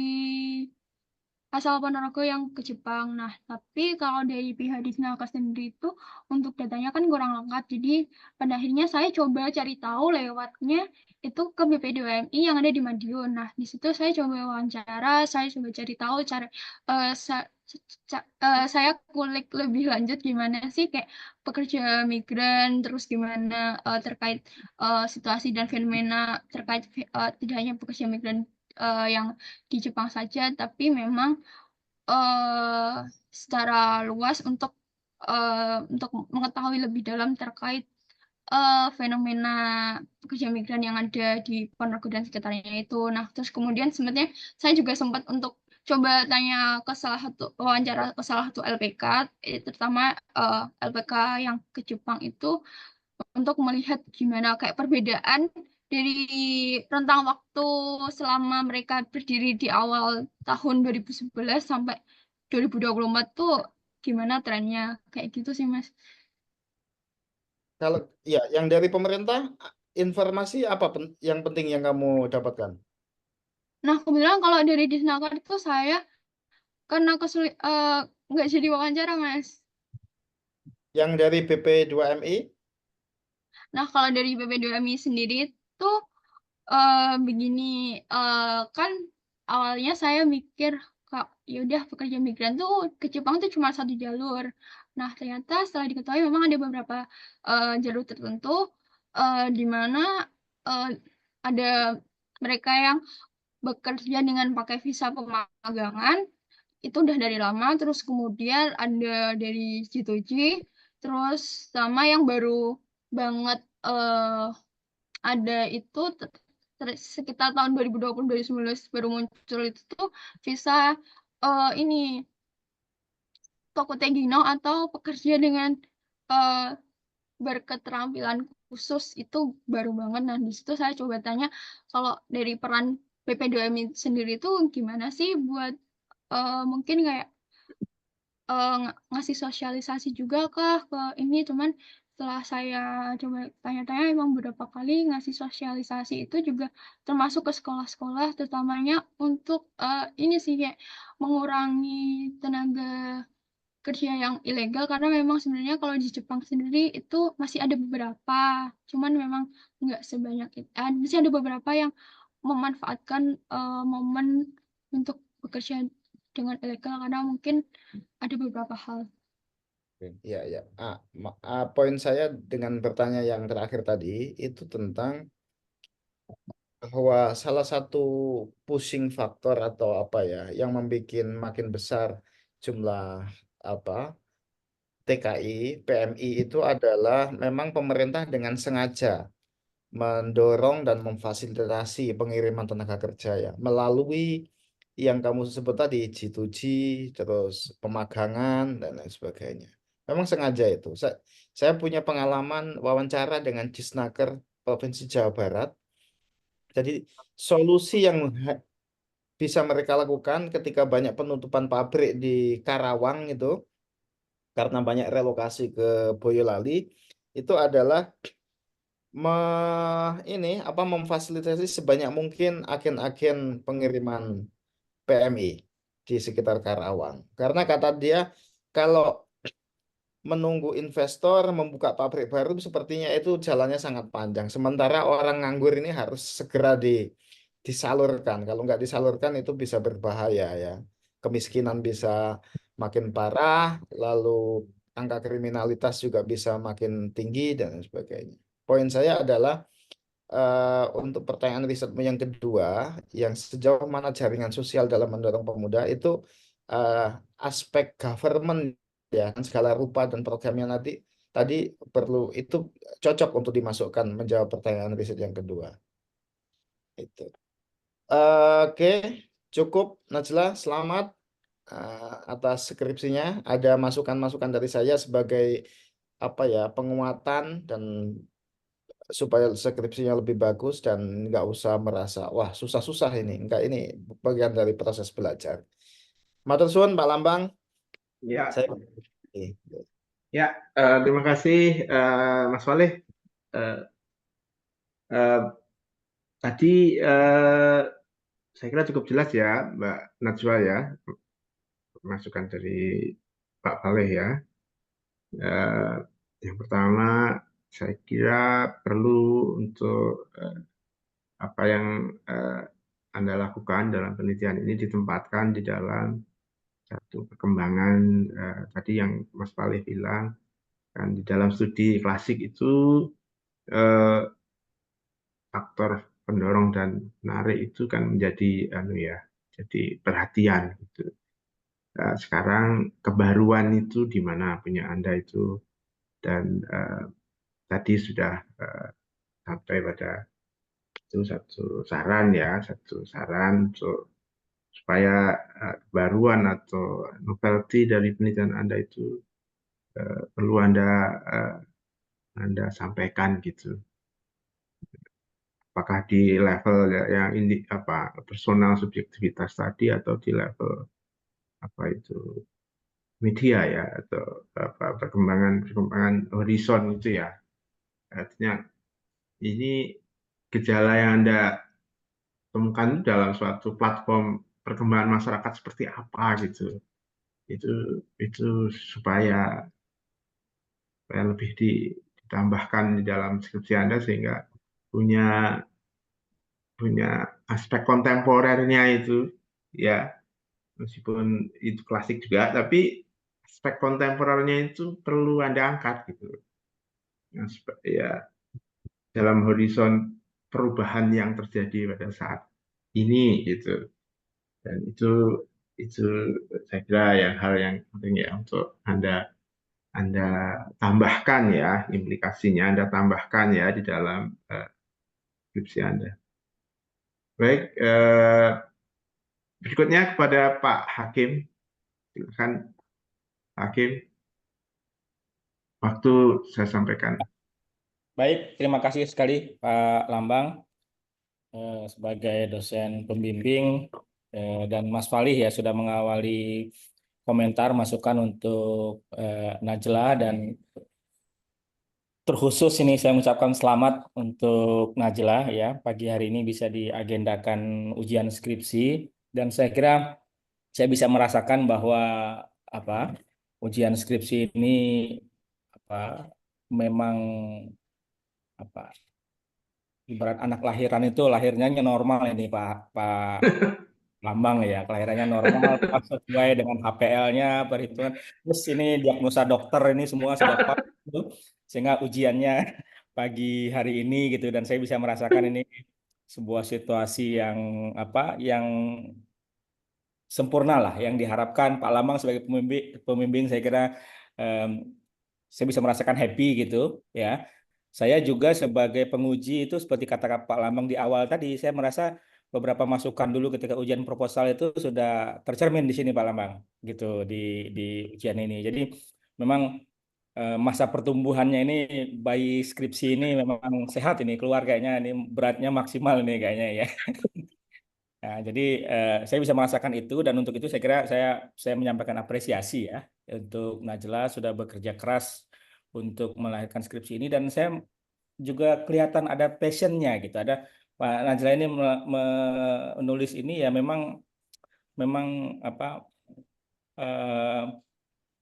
asal Ponorogo yang ke Jepang. Nah, tapi kalau dari pihak Disnaker sendiri itu untuk datanya kan kurang lengkap. Jadi pada akhirnya saya coba cari tahu lewatnya itu ke BP2MI yang ada di Madiun. Nah, di situ saya coba wawancara, saya coba cari tahu cara saya kulik lebih lanjut gimana sih kayak pekerja migran, terus gimana terkait situasi dan fenomena terkait tidak hanya pekerja migran yang di Jepang saja, tapi memang secara luas untuk mengetahui lebih dalam terkait fenomena pekerja migran yang ada di Ponorogo dan sekitarnya itu. Nah, terus kemudian sebenarnya saya juga sempat untuk coba tanya ke wawancara ke salah satu LPK, terutama LPK yang ke Jepang itu untuk melihat gimana kayak perbedaan dari rentang waktu selama mereka berdiri di awal tahun 2011 sampai 2024 tuh gimana trennya kayak gitu sih Mas. Kalau ya, yang dari pemerintah, informasi apa yang penting yang kamu dapatkan? Nah kebetulan kalau dari Disnaker itu saya karena nggak jadi wawancara Mas. Yang dari BP2MI? Nah kalau dari BP2MI sendiri itu begini, kan awalnya saya mikir kak yaudah pekerja migran tuh ke Jepang tuh cuma satu jalur. Nah ternyata setelah diketahui memang ada beberapa jalur tertentu di mana uh, ada mereka yang bekerja dengan pakai visa pemagangan itu udah dari lama, terus kemudian ada dari G2G, terus sama yang baru banget ada itu sekitar tahun 2020-2019 baru muncul itu tuh visa ini Tokute Gino atau pekerja dengan uh, berketerampilan khusus itu baru banget. Nah, di situ saya coba tanya kalau dari peran BP2M sendiri itu gimana sih buat mungkin kayak ngasih sosialisasi juga kah ke ini, cuman setelah saya coba tanya-tanya emang beberapa kali ngasih sosialisasi itu juga termasuk ke sekolah-sekolah terutamanya untuk ini sih kayak mengurangi tenaga kerja yang ilegal karena memang sebenarnya kalau di Jepang sendiri itu masih ada beberapa, cuman memang nggak sebanyak itu. Masih ada beberapa yang memanfaatkan momen untuk bekerja dengan ilegal karena mungkin ada beberapa hal. Ya, ya. Poin saya dengan bertanya yang terakhir tadi itu tentang bahwa salah satu pushing faktor atau apa ya yang membuat makin besar jumlah apa TKI, PMI itu adalah memang pemerintah dengan sengaja mendorong dan memfasilitasi pengiriman tenaga kerja ya melalui yang kamu sebut tadi G2G, terus pemagangan dan lain sebagainya. Memang sengaja itu. Saya punya pengalaman wawancara dengan Disnaker Provinsi Jawa Barat. Jadi solusi yang bisa mereka lakukan ketika banyak penutupan pabrik di Karawang itu karena banyak relokasi ke Boyolali itu adalah memfasilitasi sebanyak mungkin agen-agen pengiriman PMI di sekitar Karawang. Karena kata dia kalau menunggu investor membuka pabrik baru sepertinya itu jalannya sangat panjang. Sementara orang nganggur ini harus segera disalurkan. Kalau nggak disalurkan itu bisa berbahaya ya. Kemiskinan bisa makin parah, lalu angka kriminalitas juga bisa makin tinggi dan lain sebagainya. Poin saya adalah untuk pertanyaan risetmu yang kedua, yang sejauh mana jaringan sosial dalam mendorong pemuda itu eh, aspek government ya kan, segala rupa dan programnya nanti tadi perlu itu cocok untuk dimasukkan menjawab pertanyaan riset yang kedua. Itu. Oke, cukup Najla, selamat. atas skripsinya. Ada masukan-masukan dari saya sebagai penguatan dan supaya skripsinya lebih bagus dan nggak usah merasa wah susah-susah ini. Enggak, ini bagian dari proses belajar. Matur suwun Pak Lambang. Ya, Saya ya, terima kasih Mas Waleh. Eh, eh, Tadi saya kira cukup jelas ya, Mbak Najwa ya, masukan dari Pak Waleh ya. Eh, yang pertama, saya kira perlu untuk apa yang Anda lakukan dalam penelitian ini ditempatkan di dalam satu perkembangan tadi yang Mas Waleh bilang, kan di dalam studi klasik itu eh, faktor pendorong dan menarik itu kan menjadi jadi perhatian gitu. Sekarang kebaruan itu di mana punya Anda itu, dan tadi sudah sampai pada itu satu saran ya, satu saran untuk supaya kebaruan atau novelty dari penelitian Anda itu perlu Anda sampaikan gitu. Apakah di level yang ini personal subjektivitas tadi, atau di level itu media ya, atau perkembangan horizon itu ya. Artinya ini gejala yang Anda temukan dalam suatu platform perkembangan masyarakat seperti apa gitu. Itu supaya lebih ditambahkan di dalam skripsi Anda, sehingga punya aspek kontemporernya itu ya, meskipun itu klasik juga, tapi aspek kontemporernya itu perlu Anda angkat gitu ya, dalam horizon perubahan yang terjadi pada saat ini gitu. Dan itu saya kira hal yang penting ya untuk Anda tambahkan ya, implikasinya Anda tambahkan ya di dalam skripsi Anda. Baik, berikutnya kepada Pak Hakim. Silakan Hakim, waktu saya sampaikan. Baik, terima kasih sekali Pak Lambang sebagai dosen pembimbing, dan Mas Falih ya sudah mengawali komentar masukan untuk Najla, dan terkhusus ini saya mengucapkan selamat untuk Najla ya, pagi hari ini bisa diagendakan ujian skripsi, dan saya kira saya bisa merasakan bahwa ujian skripsi ini memang ibarat anak lahiran itu lahirnya normal ini Pak Lambang ya, kelahirannya normal pas sesuai dengan HPL-nya, perhitungan, terus ini diagnosa dokter ini semua sudah pas gitu. Sehingga ujiannya pagi hari ini gitu, dan saya bisa merasakan ini sebuah situasi yang yang sempurna lah, yang diharapkan Pak Lambang sebagai pembimbing saya kira em, saya bisa merasakan happy gitu ya. Saya juga sebagai penguji itu seperti kata Pak Lambang di awal tadi, saya merasa beberapa masukan dulu ketika ujian proposal itu sudah tercermin di sini Pak Lambang gitu di ujian ini. Jadi memang masa pertumbuhannya ini bayi skripsi ini memang sehat, ini keluar kayaknya, ini beratnya maksimal ini kayaknya ya. Nah, jadi saya bisa merasakan itu, dan untuk itu saya kira saya menyampaikan apresiasi ya untuk Najla sudah bekerja keras untuk melahirkan skripsi ini, dan saya juga kelihatan ada passionnya gitu. Ada Pak Najla ini menulis ini ya memang eh,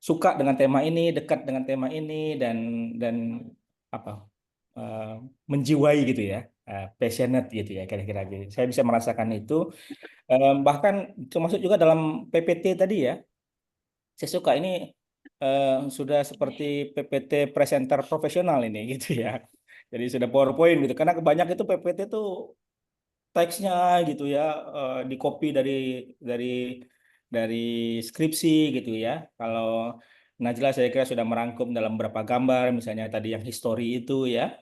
suka dengan tema ini, dekat dengan tema ini, dan apa eh, menjiwai gitu ya, passionate gitu ya kira-kira gitu. Saya bisa merasakan itu. Bahkan termasuk juga dalam PPT tadi ya, saya suka ini sudah seperti PPT presenter profesional ini gitu ya. Jadi sudah PowerPoint gitu, karena kebanyakan itu PPT itu teksnya gitu ya, di copy dari dari skripsi gitu ya. Kalau Najla saya kira sudah merangkum dalam beberapa gambar, misalnya tadi yang history itu ya,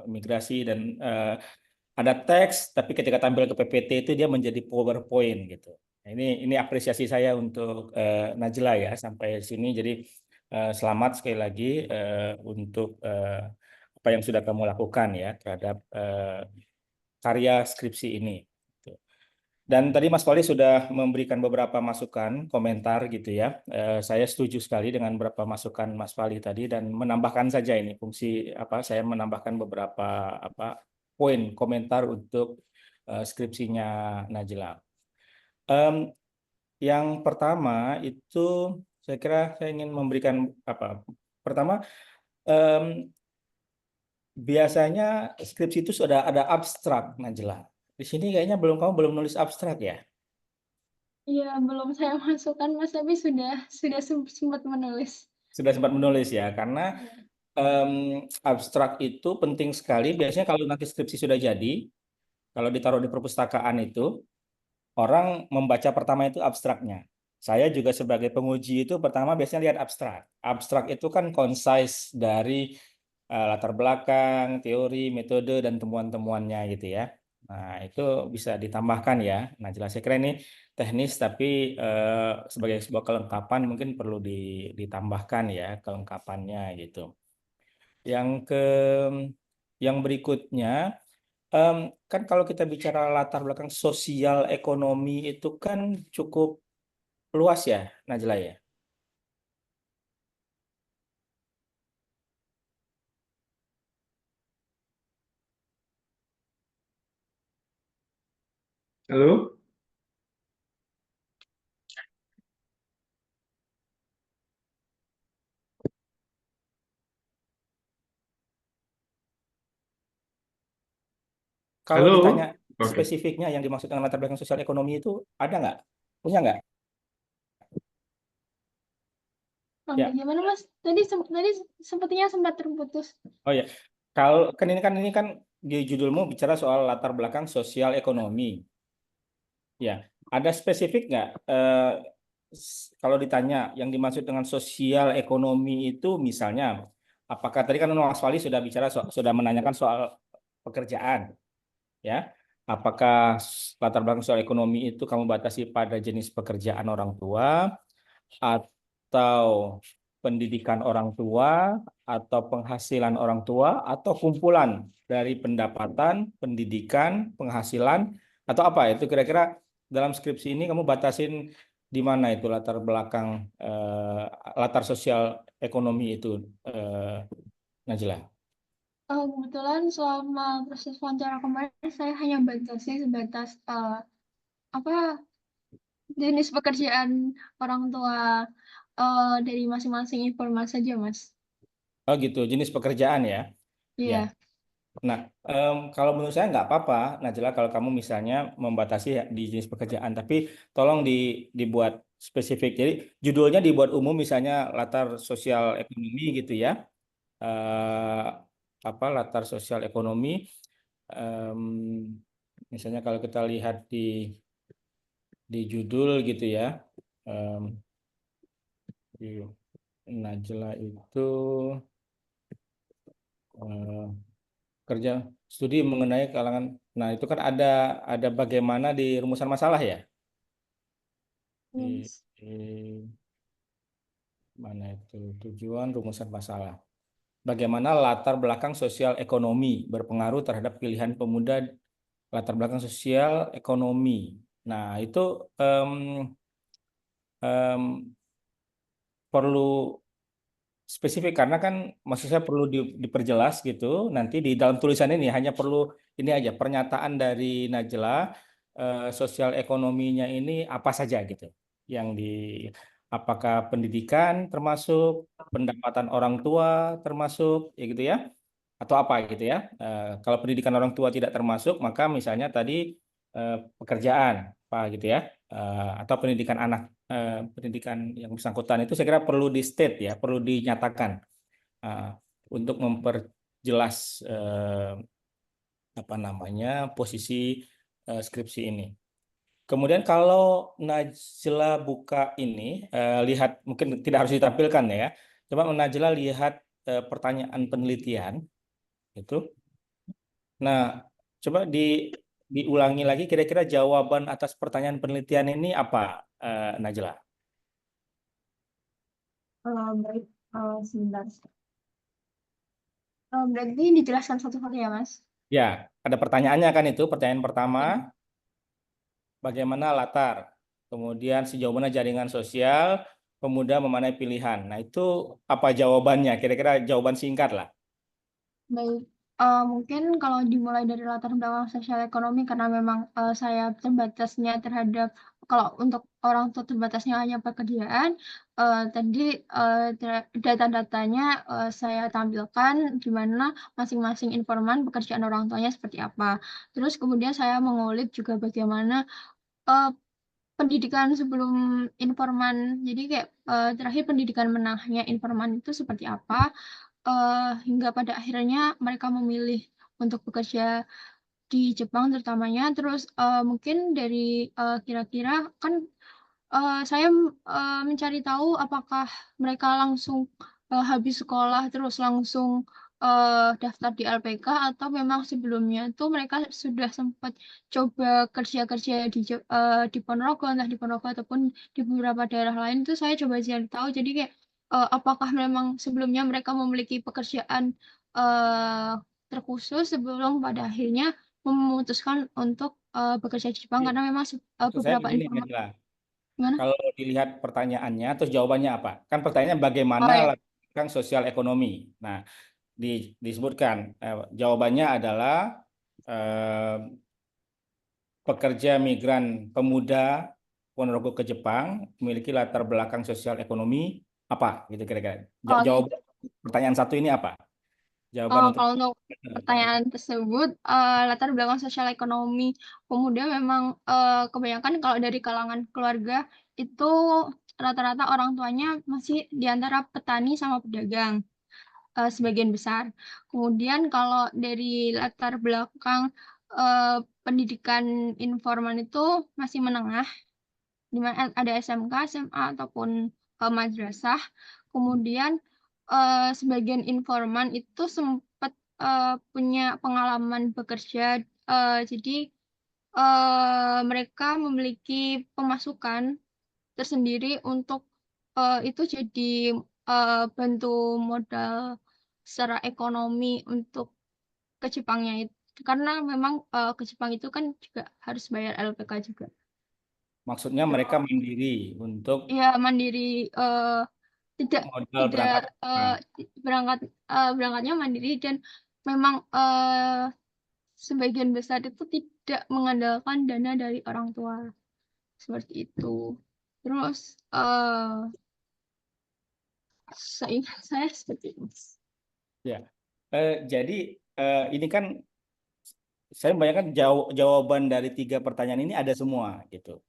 migrasi, dan ada teks, tapi ketika tampil ke PPT itu dia menjadi PowerPoint gitu. Ini apresiasi saya untuk Najla ya sampai sini. Jadi selamat sekali lagi untuk apa yang sudah kamu lakukan ya terhadap karya skripsi ini. Dan tadi Mas Fali sudah memberikan beberapa masukan, komentar gitu ya. Saya setuju sekali dengan beberapa masukan Mas Fali tadi dan menambahkan saja ini fungsi apa? Saya menambahkan beberapa apa poin komentar untuk skripsinya Najla. Yang pertama itu saya kira saya ingin memberikan apa? Pertama, biasanya skripsi itu sudah ada abstrak, Najla. Di sini kayaknya kamu belum nulis abstrak ya? Iya, belum saya masukkan, Mas, tapi sudah sempat menulis. Sudah sempat menulis ya, karena abstrak itu penting sekali. Biasanya kalau nanti skripsi sudah jadi, kalau ditaruh di perpustakaan itu, orang membaca pertama itu abstraknya. Saya juga sebagai penguji itu pertama biasanya lihat abstrak. Abstrak itu kan concise dari latar belakang, teori, metode, dan temuan-temuannya gitu ya. Nah, itu bisa ditambahkan ya. Nah, jelas saya kira ini teknis, tapi sebagai sebuah kelengkapan mungkin perlu ditambahkan ya kelengkapannya gitu. Yang berikutnya, kan kalau kita bicara latar belakang sosial ekonomi itu kan cukup luas ya, Najla ya. Halo? Kalau Halo? ditanya Oke. spesifiknya yang dimaksud dengan latar belakang sosial ekonomi itu ada nggak? Punya nggak? Ya. Bagaimana, Mas? Tadi sepertinya sempat terputus. Oh ya. Kalau ini kan di judulmu bicara soal latar belakang sosial ekonomi. Ya, ada spesifik nggak? Kalau ditanya yang dimaksud dengan sosial ekonomi itu misalnya, apakah tadi kan Mas Wali sudah bicara sudah menanyakan soal pekerjaan, ya? Apakah latar belakang soal ekonomi itu kamu batasi pada jenis pekerjaan orang tua atau pendidikan orang tua atau penghasilan orang tua atau kumpulan dari pendapatan, pendidikan, penghasilan atau apa itu kira-kira dalam skripsi ini kamu batasin di mana itu latar belakang latar sosial ekonomi itu Najla? Kebetulan selama proses wawancara kemarin saya hanya batasi sebatas apa jenis pekerjaan orang tua dari masing-masing informasi saja, Mas. Oh gitu, jenis pekerjaan ya. Iya. Ya. Nah, kalau menurut saya nggak apa-apa, Najla, kalau kamu misalnya membatasi di jenis pekerjaan, tapi tolong dibuat spesifik. Jadi judulnya dibuat umum, misalnya latar sosial ekonomi gitu ya. Apa latar sosial ekonomi? Misalnya kalau kita lihat di judul gitu ya, di Najla itu kerja studi mengenai kalangan. Nah, itu kan ada bagaimana di rumusan masalah ya. Di mana itu tujuan rumusan masalah. Bagaimana latar belakang sosial ekonomi berpengaruh terhadap pilihan pemuda latar belakang sosial ekonomi. Nah, itu perlu spesifik karena kan maksud saya perlu diperjelas gitu. Nanti di dalam tulisan ini hanya perlu ini aja pernyataan dari Najla sosial ekonominya ini apa saja gitu. Yang di apakah pendidikan termasuk, pendapatan orang tua termasuk ya gitu ya. Atau apa gitu ya. Kalau pendidikan orang tua tidak termasuk maka misalnya tadi pekerjaan apa gitu ya. Atau pendidikan anak pendidikan yang bersangkutan itu saya kira perlu di state ya, perlu dinyatakan untuk memperjelas apa namanya posisi skripsi ini. Kemudian kalau Najla buka ini lihat mungkin tidak harus ditampilkan ya. Coba Najla lihat pertanyaan penelitian itu. Nah, coba diulangi lagi kira-kira jawaban atas pertanyaan penelitian ini apa, Najla? Baik, sebentar. Berarti dijelaskan satu-satu ya, Mas? Ya, ada pertanyaannya kan itu. Pertanyaan pertama, Ya. bagaimana latar? Kemudian sejauh mana jaringan sosial pemuda memanai pilihan. Nah, itu apa jawabannya? Kira-kira jawaban singkat lah. Baik, mungkin kalau dimulai dari latar belakang sosial ekonomi karena memang saya terbatasnya terhadap kalau untuk orang tua terbatasnya hanya pekerjaan, tadi data-datanya saya tampilkan di mana masing-masing informan pekerjaan orang tuanya seperti apa. Terus kemudian saya mengulik juga bagaimana eh, pendidikan sebelum informan. Jadi kayak terakhir pendidikan menengahnya informan itu seperti apa, hingga pada akhirnya mereka memilih untuk bekerja di Jepang terutamanya. Terus mungkin dari kira-kira kan saya mencari tahu apakah mereka langsung habis sekolah terus langsung daftar di LPK atau memang sebelumnya tuh mereka sudah sempat coba kerja-kerja di Ponorogo, entah di Ponorogo ataupun di beberapa daerah lain itu saya coba cari tahu. Jadi kayak apakah memang sebelumnya mereka memiliki pekerjaan eh, terkhusus sebelum pada akhirnya memutuskan untuk bekerja di Jepang karena memang Maksud saya beberapa begini, informasi. Najla. Gimana? Kalau dilihat pertanyaannya, terus jawabannya apa? Kan pertanyaannya bagaimana Oh ya, latar belakang sosial ekonomi. Nah, disebutkan jawabannya adalah eh, pekerja migran pemuda Ponorogo ke Jepang memiliki latar belakang sosial ekonomi apa gitu kira-kira. oh, Jawab pertanyaan satu ini apa? Jawaban untuk kalau untuk apa? pertanyaan tersebut, latar belakang sosial ekonomi pemuda memang kebanyakan kalau dari kalangan keluarga itu rata-rata orang tuanya masih di antara petani sama pedagang sebagian besar. Kemudian kalau dari latar belakang pendidikan informan itu masih menengah, di mana ada SMK, SMA ataupun madrasah. Kemudian sebagian informan itu sempat punya pengalaman bekerja, jadi mereka memiliki pemasukan tersendiri untuk itu jadi bantu modal secara ekonomi untuk ke Jepangnya itu. Karena memang ke Jepang itu kan juga harus bayar LPK juga. Maksudnya mereka mandiri untuk Ya mandiri, tidak modal tidak berangkat. Nah, berangkat berangkatnya mandiri dan memang sebagian besar itu tidak mengandalkan dana dari orang tua seperti itu. Terus seingat saya seperti itu. ya. Jadi ini kan saya membayangkan jawaban dari 3 pertanyaan ini ada semua gitu.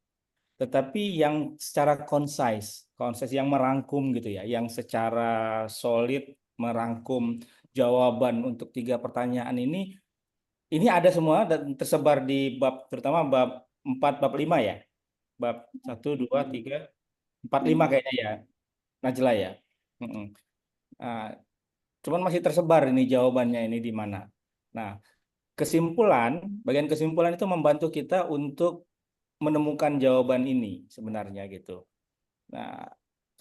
Tetapi yang secara concise yang merangkum gitu ya, yang secara solid merangkum jawaban untuk 3 pertanyaan ini ada semua dan tersebar di bab, terutama bab 4, bab 5 ya. Bab 1, 2, 3, 4, 5 kayaknya ya, Najla ya. Mm-mm. Nah, cuman masih tersebar ini jawabannya ini di mana. Nah, bagian kesimpulan itu membantu kita untuk menemukan jawaban ini sebenarnya gitu. Nah,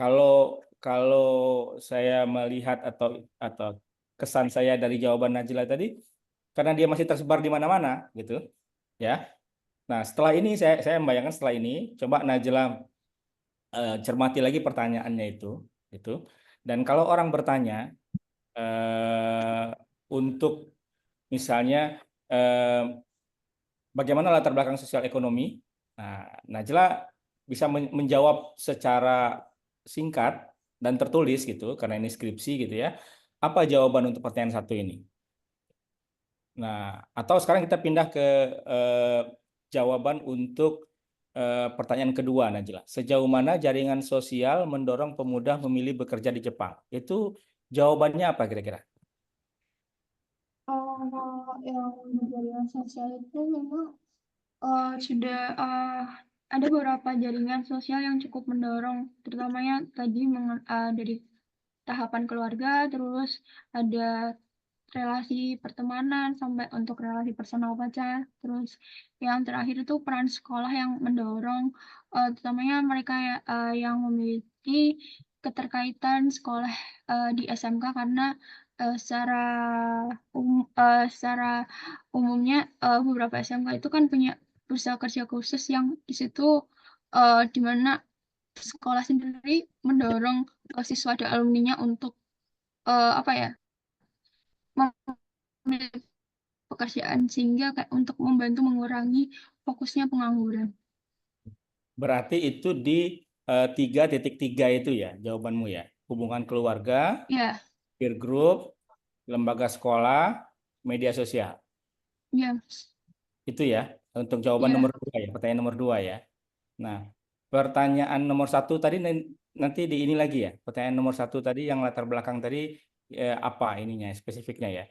kalau kalau saya melihat atau kesan saya dari jawaban Najla tadi, karena dia masih tersebar di mana-mana gitu, ya. Nah, setelah ini saya membayangkan setelah ini coba Najla cermati lagi pertanyaannya itu. Dan kalau orang bertanya untuk misalnya eh, bagaimana latar belakang sosial ekonomi, nah, Najla bisa menjawab secara singkat dan tertulis gitu, karena ini skripsi gitu ya. Apa jawaban untuk pertanyaan satu ini? Nah, atau sekarang kita pindah ke eh, jawaban untuk pertanyaan kedua, Najla. Sejauh mana jaringan sosial mendorong pemuda memilih bekerja di Jepang? Itu jawabannya apa kira-kira? Kalau yang jaringan sosial itu memang sudah ada beberapa jaringan sosial yang cukup mendorong, terutamanya tadi dari tahapan keluarga, terus ada relasi pertemanan sampai untuk relasi personal pacar. Terus yang terakhir itu peran sekolah yang mendorong terutamanya mereka yang memiliki keterkaitan sekolah di SMK karena secara umumnya beberapa SMK itu kan punya usaha kerja khusus yang di situ di mana sekolah sendiri mendorong siswa dan alumninya untuk apa ya memiliki pekerjaan sehingga kayak untuk membantu mengurangi fokusnya pengangguran. Berarti itu di 3.3 itu ya jawabanmu ya. Hubungan keluarga, Ya, peer group, lembaga sekolah, media sosial. ya, Itu ya untuk jawaban ya. nomor 2 ya, pertanyaan nomor 2 ya. Nah, pertanyaan nomor 1 tadi nanti di ini lagi ya. Pertanyaan nomor 1 tadi yang latar belakang tadi apa ininya spesifiknya ya.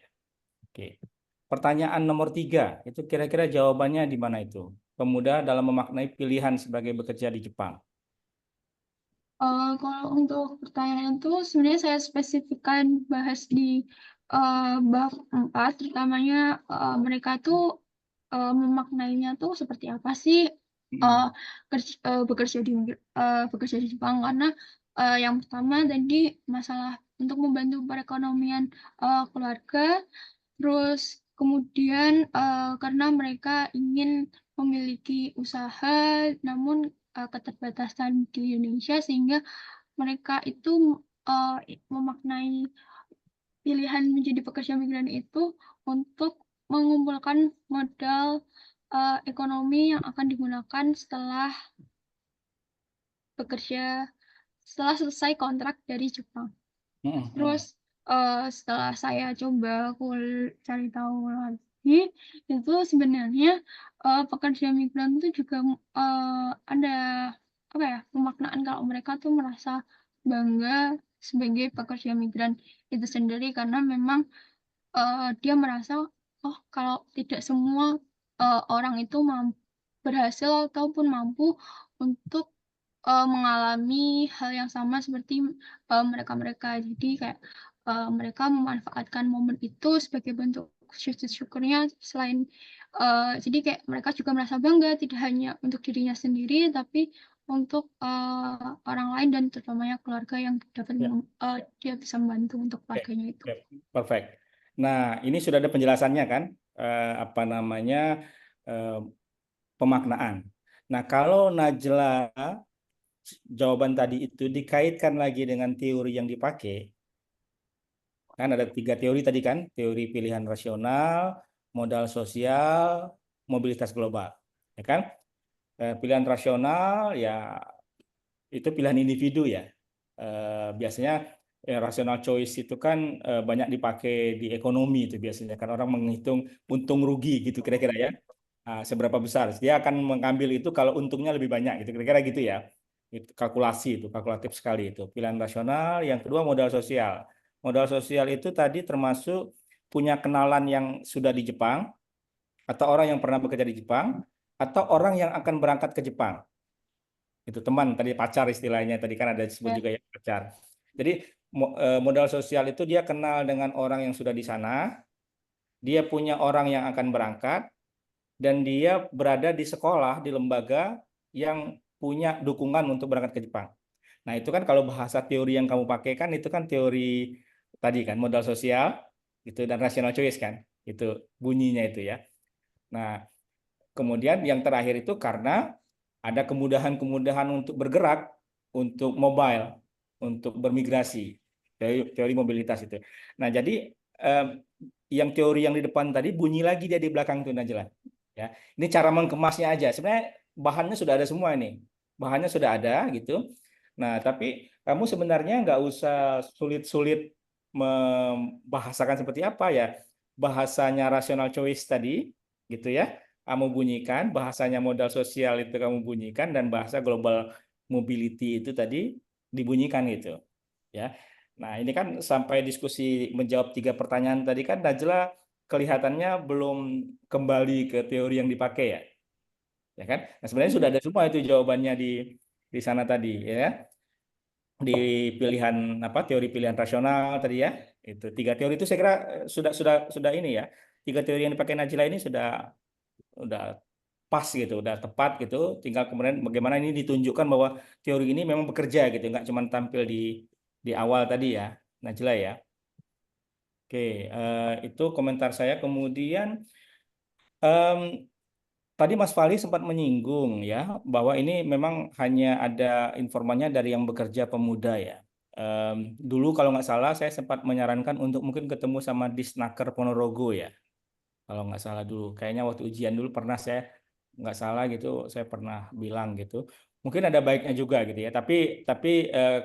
Oke. Pertanyaan nomor 3 itu kira-kira jawabannya di mana itu? Pemuda dalam memaknai pilihan sebagai bekerja di Jepang. Kalau untuk pertanyaan itu sebenarnya saya spesifikkan bahas di bab 4, terutamanya mereka tuh memaknainya tuh seperti apa sih bekerja di Jepang, karena yang pertama tadi masalah untuk membantu perekonomian keluarga, terus kemudian karena mereka ingin memiliki usaha namun keterbatasan di Indonesia sehingga mereka itu memaknai pilihan menjadi pekerja migran itu untuk mengumpulkan modal ekonomi yang akan digunakan setelah selesai kontrak dari Jepang. Terus setelah saya coba cari tahu lagi, itu sebenarnya pekerja migran itu juga ada apa ya pemaknaan kalau mereka tuh merasa bangga sebagai pekerja migran itu sendiri karena memang dia merasa kalau tidak semua orang itu berhasil ataupun mampu untuk mengalami hal yang sama seperti mereka-mereka. Jadi kayak mereka memanfaatkan momen itu sebagai bentuk sujud syukurnya selain jadi kayak mereka juga merasa bangga tidak hanya untuk dirinya sendiri tapi untuk orang lain dan terutamanya keluarga yang dapat dia bisa membantu untuk keluarganya itu. Perfect. Nah, ini sudah ada penjelasannya kan apa namanya pemaknaan. Nah, kalau Najla jawaban tadi itu dikaitkan lagi dengan teori yang dipakai, kan ada 3 teori tadi kan, teori pilihan rasional, modal sosial, mobilitas global, ya kan? Pilihan rasional ya itu pilihan individu ya. Biasanya rational choice itu kan banyak dipakai di ekonomi itu biasanya kan orang menghitung untung rugi gitu kira-kira ya. Seberapa besar dia akan mengambil itu kalau untungnya lebih banyak gitu kira-kira gitu ya. Itu kalkulasi itu kalkulatif sekali itu. Pilihan rasional, yang kedua modal sosial. Modal sosial itu tadi termasuk punya kenalan yang sudah di Jepang atau orang yang pernah bekerja di Jepang atau orang yang akan berangkat ke Jepang. Itu teman tadi pacar istilahnya tadi kan ada disebut juga ya pacar. Jadi modal sosial itu dia kenal dengan orang yang sudah di sana, dia punya orang yang akan berangkat dan dia berada di sekolah di lembaga yang punya dukungan untuk berangkat ke Jepang. Nah, itu kan kalau bahasa teori yang kamu pakai kan itu kan teori tadi kan modal sosial itu dan rational choice kan. Itu bunyinya itu ya. Nah, kemudian yang terakhir itu karena ada kemudahan-kemudahan untuk bergerak, untuk mobile, untuk bermigrasi. Teori mobilitas itu. Nah, jadi yang teori yang di depan tadi bunyi lagi dia di belakang itu Najla. Ya, ini cara mengemasnya aja. Sebenarnya bahannya sudah ada semua ini. Bahannya sudah ada gitu. Nah, tapi kamu sebenarnya nggak usah sulit-sulit membahasakan seperti apa ya. Bahasanya rational choice tadi, gitu ya. Kamu bunyikan, bahasanya modal sosial itu kamu bunyikan, dan bahasa global mobility itu tadi dibunyikan gitu. Ya. Nah, ini kan sampai diskusi menjawab 3 pertanyaan tadi kan Najla kelihatannya belum kembali ke teori yang dipakai ya. Ya kan? Nah, sebenarnya sudah ada semua itu jawabannya di sana tadi ya. di pilihan apa teori pilihan rasional tadi ya. Itu 3 teori itu saya kira sudah ini ya. 3 teori yang dipakai Najla ini sudah pas gitu, udah tepat gitu. Tinggal kemudian bagaimana ini ditunjukkan bahwa teori ini memang bekerja gitu, nggak cuma tampil di awal tadi ya, Najla ya. Oke, itu komentar saya. Kemudian em, tadi Mas Fali sempat menyinggung ya bahwa ini memang hanya ada informannya dari yang bekerja pemuda ya. Dulu kalau nggak salah saya sempat menyarankan untuk mungkin ketemu sama Disnaker Ponorogo ya. Kalau nggak salah dulu, kayaknya waktu ujian dulu pernah saya nggak salah gitu, saya pernah bilang gitu. Mungkin ada baiknya juga gitu ya. Tapi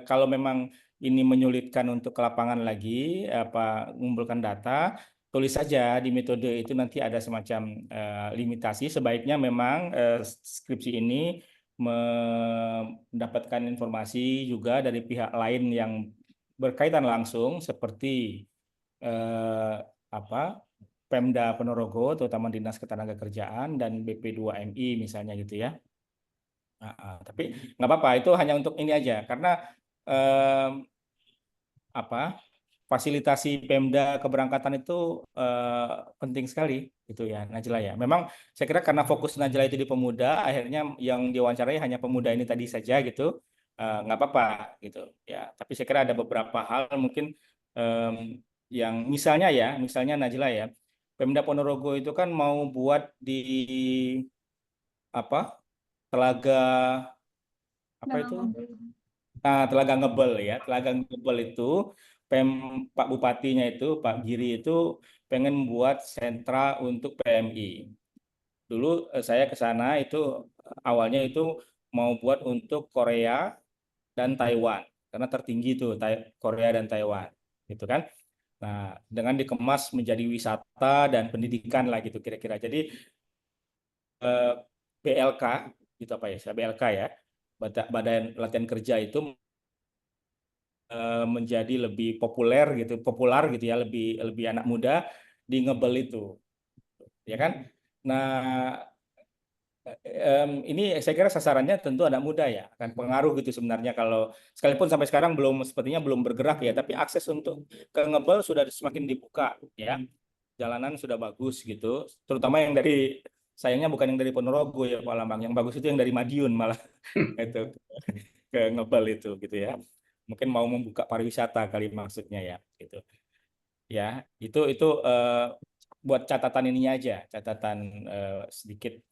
kalau memang ini menyulitkan untuk ke lapangan lagi, apa mengumpulkan data, tulis saja di metode itu nanti ada semacam limitasi. Sebaiknya memang skripsi ini mendapatkan informasi juga dari pihak lain yang berkaitan langsung seperti apa Pemda Ponorogo, terutama Dinas Ketenagakerjaan dan BP2MI misalnya gitu ya. Tapi nggak apa-apa, itu hanya untuk ini aja karena apa fasilitasi Pemda keberangkatan itu penting sekali gitu ya Najla ya. Memang saya kira karena fokus Najla itu di pemuda, akhirnya yang diwawancarai hanya pemuda ini tadi saja gitu. Nggak apa-apa gitu ya. Tapi saya kira ada beberapa hal mungkin yang misalnya Najla ya, Pemda Ponorogo itu kan mau buat di apa telaga apa itu? Nah, Telaga Ngebel ya, Telaga Ngebel itu Pak Bupatinya itu Pak Giri itu pengen buat sentra untuk PMI. Dulu saya ke sana itu awalnya itu mau buat untuk Korea dan Taiwan karena tertinggi itu Korea dan Taiwan, gitu kan. Nah, dengan dikemas menjadi wisata dan pendidikan lah gitu kira-kira. Jadi BLK gitu apa ya? BLK ya, Badan Latihan Kerja itu menjadi lebih populer gitu ya, lebih anak muda di Ngebel itu, ya kan? Nah, ini saya kira sasarannya tentu anak muda ya, akan pengaruh gitu sebenarnya kalau sekalipun sampai sekarang sepertinya belum bergerak ya, tapi akses untuk ke Ngebel sudah semakin dibuka ya, jalanan sudah bagus gitu, terutama yang dari sayangnya bukan yang dari Ponorogo ya Pak Lambang, yang bagus itu yang dari Madiun malah itu ke Ngebel itu gitu ya. Mungkin mau membuka pariwisata kali maksudnya ya gitu. Ya, itu buat catatan ininya aja, catatan sedikit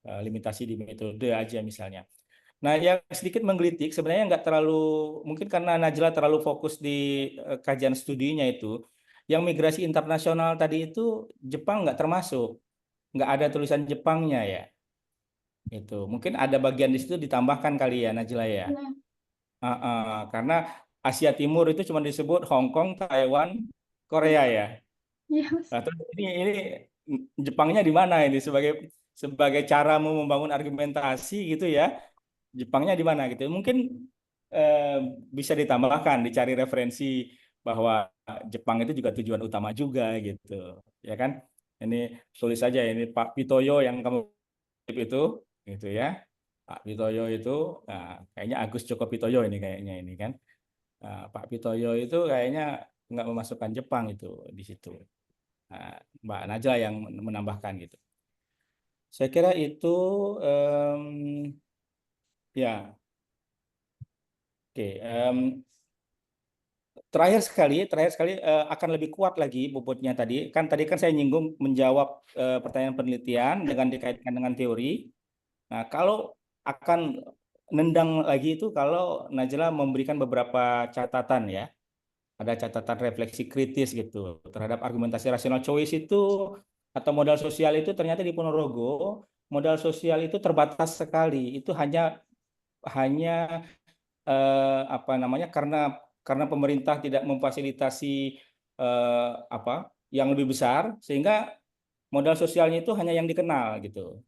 limitasi di metode aja misalnya. Nah, yang sedikit menggelitik sebenarnya nggak terlalu, mungkin karena Najla terlalu fokus di kajian studinya itu, yang migrasi internasional tadi itu Jepang nggak termasuk, nggak ada tulisan Jepangnya ya. Itu mungkin ada bagian di situ ditambahkan kali ya Najla ya. Karena Asia Timur itu cuma disebut Hong Kong, Taiwan, Korea ya. Nah, terus ini Jepangnya di mana ini sebagai cara membangun argumentasi gitu ya. Jepangnya di mana gitu. Mungkin eh, bisa ditambahkan, dicari referensi bahwa Jepang itu juga tujuan utama juga gitu. Ya kan? Ini tulis saja ini Pak Pitoyo yang kamu itu gitu ya. Pak Pitoyo itu nah, kayaknya Agus Joko Pitoyo ini kayaknya ini kan. Nah, Pak Pitoyo itu kayaknya nggak memasukkan Jepang itu di situ. Nah, Mbak Najla yang menambahkan gitu. Saya kira itu ya oke. Terakhir sekali akan lebih kuat lagi bobotnya tadi. Tadi kan saya nyinggung menjawab pertanyaan penelitian dengan dikaitkan dengan teori. Nah, kalau akan nendang lagi itu kalau Najla memberikan beberapa catatan ya. Ada catatan refleksi kritis gitu terhadap argumentasi rasional choice itu atau modal sosial itu ternyata di Ponorogo modal sosial itu terbatas sekali. Itu hanya apa namanya karena pemerintah tidak memfasilitasi yang lebih besar sehingga modal sosialnya itu hanya yang dikenal gitu.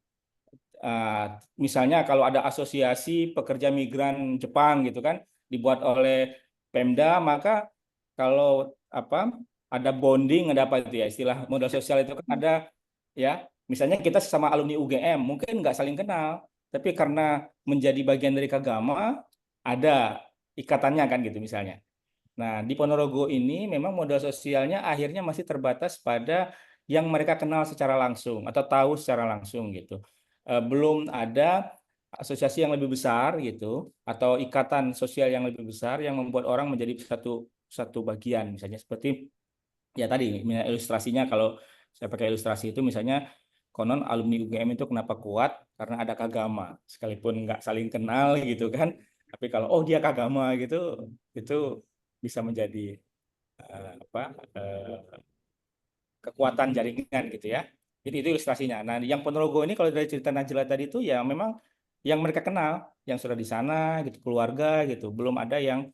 Misalnya kalau ada asosiasi pekerja migran Jepang gitu kan dibuat oleh Pemda, maka kalau ada bonding, ada apa itu ya istilah modal sosial itu kan ada ya. Misalnya kita sesama alumni UGM mungkin nggak saling kenal, tapi karena menjadi bagian dari Kagama ada ikatannya kan gitu misalnya. Nah, di Ponorogo ini memang modal sosialnya akhirnya masih terbatas pada yang mereka kenal secara langsung atau tahu secara langsung gitu. Belum ada asosiasi yang lebih besar gitu atau ikatan sosial yang lebih besar yang membuat orang menjadi satu bagian, misalnya seperti ya tadi ilustrasinya, kalau saya pakai ilustrasi itu misalnya konon alumni UGM itu kenapa kuat karena ada Kagama, sekalipun nggak saling kenal gitu kan, tapi kalau oh dia Kagama gitu itu bisa menjadi kekuatan jaringan gitu ya. Jadi itu ilustrasinya. Nah, yang Ponorogo ini kalau dari cerita Najla tadi itu ya memang yang mereka kenal, yang sudah di sana gitu, keluarga gitu, belum ada yang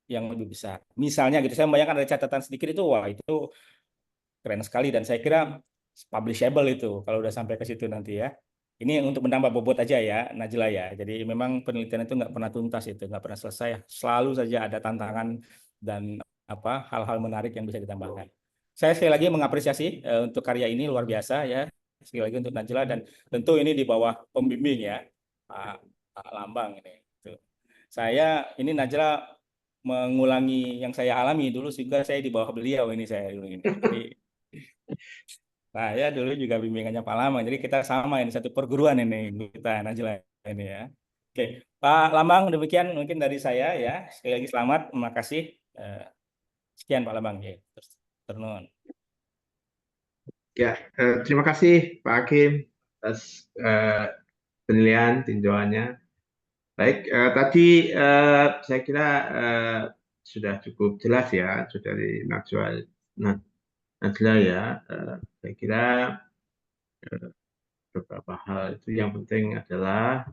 lebih besar. Misalnya gitu, saya membayangkan ada catatan sedikit itu, wah itu keren sekali dan saya kira publishable itu kalau udah sampai ke situ nanti ya. Ini untuk menambah bobot aja ya, Najla ya. Jadi memang penelitian itu nggak pernah tuntas itu, nggak pernah selesai. Selalu saja ada tantangan dan hal-hal menarik yang bisa ditambahkan. Saya sekali lagi mengapresiasi untuk karya ini luar biasa ya. Sekali lagi untuk Najla dan tentu ini di bawah pembimbing ya, Pak Lambang ini. Tuh. Saya ini Najla mengulangi yang saya alami dulu juga, saya di bawah beliau ini saya dulu ini. Jadi saya dulu juga bimbingannya Pak Lambang, jadi kita sama ini satu perguruan ini kita Najla ini ya. Oke, Pak Lambang demikian mungkin dari saya ya. Sekali lagi selamat, terima kasih. Sekian Pak Lambang ya. Terus. Ya, terima kasih Pak Hakim atas penilaian tinjauannya. Baik, tadi saya kira sudah cukup jelas ya, sudah dari Najla ya. Saya kira beberapa hal itu yang penting adalah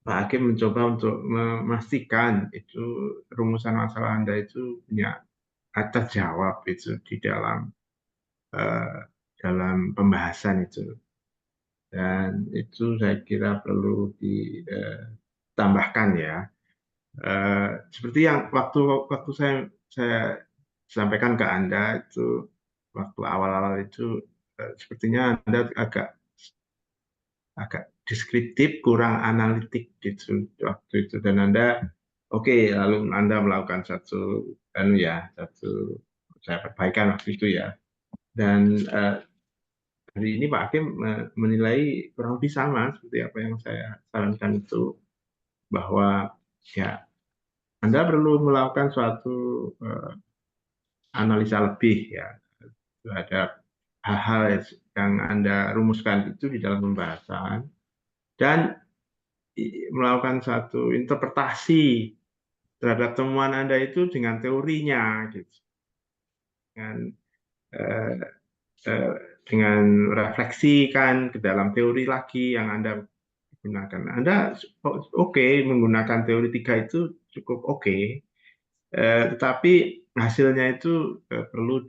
Pak Hakim mencoba untuk memastikan itu rumusan masalah Anda itu punya kata jawab itu di dalam pembahasan itu. Dan itu saya kira perlu ditambahkan ya. Seperti yang waktu saya sampaikan ke Anda itu waktu awal-awal itu sepertinya Anda agak deskriptif, kurang analitik gitu waktu itu, dan Anda lalu Anda melakukan satu saya perbaikan waktu itu ya, dan hari ini Pak Hakim menilai kurang lebih sama seperti apa yang saya sarankan itu, bahwa ya Anda perlu melakukan suatu analisa lebih ya terhadap hal-hal yang Anda rumuskan itu di dalam pembahasan, dan melakukan satu interpretasi terhadap temuan Anda itu dengan teorinya, gitu. Dengan refleksikan ke dalam teori lagi yang Anda gunakan. Anda menggunakan teori 3 itu cukup tetapi hasilnya itu perlu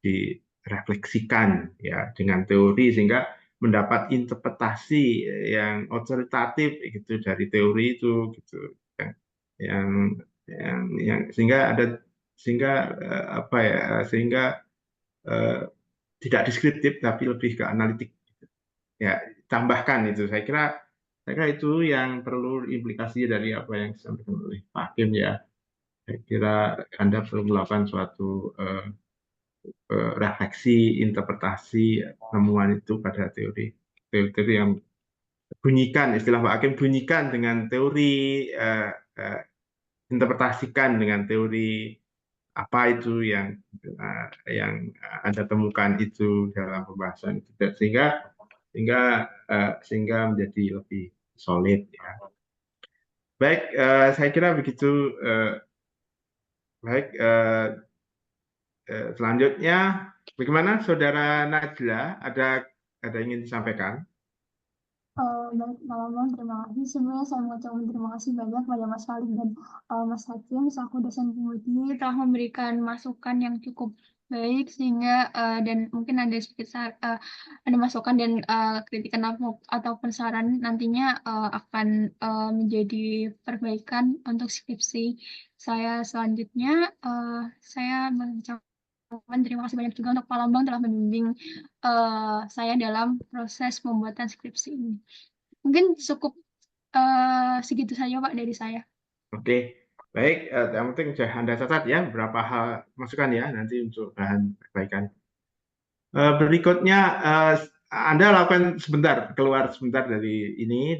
direfleksikan ya dengan teori sehingga mendapat interpretasi yang otoritatif gitu dari teori itu gitu, yang sehingga tidak deskriptif tapi lebih ke analitik gitu. Ya, tambahkan itu, saya kira itu yang perlu implikasi dari apa yang disampaikan oleh Pak Hakim ya. Saya kira Anda perlu melakukan suatu refleksi, interpretasi temuan itu pada teori yang bunyikan, istilah Pak Hakim, bunyikan dengan teori, interpretasikan dengan teori apa itu yang Anda temukan itu dalam pembahasan itu, sehingga menjadi lebih solid ya. Baik, saya kira begitu. Baik, selanjutnya bagaimana Saudara Najla, ada ingin disampaikan? Baik, Bang, terima kasih. Sebenarnya saya mau ucapkan terima kasih banyak pada Mas Khalid dan Mas Hakim selaku dosen penguji telah memberikan masukan yang cukup baik sehingga dan mungkin ada sedikit ada masukan dan kritikan ataupun saran nantinya akan menjadi perbaikan untuk skripsi saya selanjutnya. Saya mengucapkan terima kasih banyak juga untuk Pak Lambang telah membimbing saya dalam proses pembuatan skripsi ini. Mungkin cukup Segitu saja Pak dari saya. Oke, baik. Yang penting sudah Anda catat ya beberapa hal masukan ya nanti untuk bahan perbaikan. Berikutnya Anda lakukan sebentar, keluar sebentar dari ini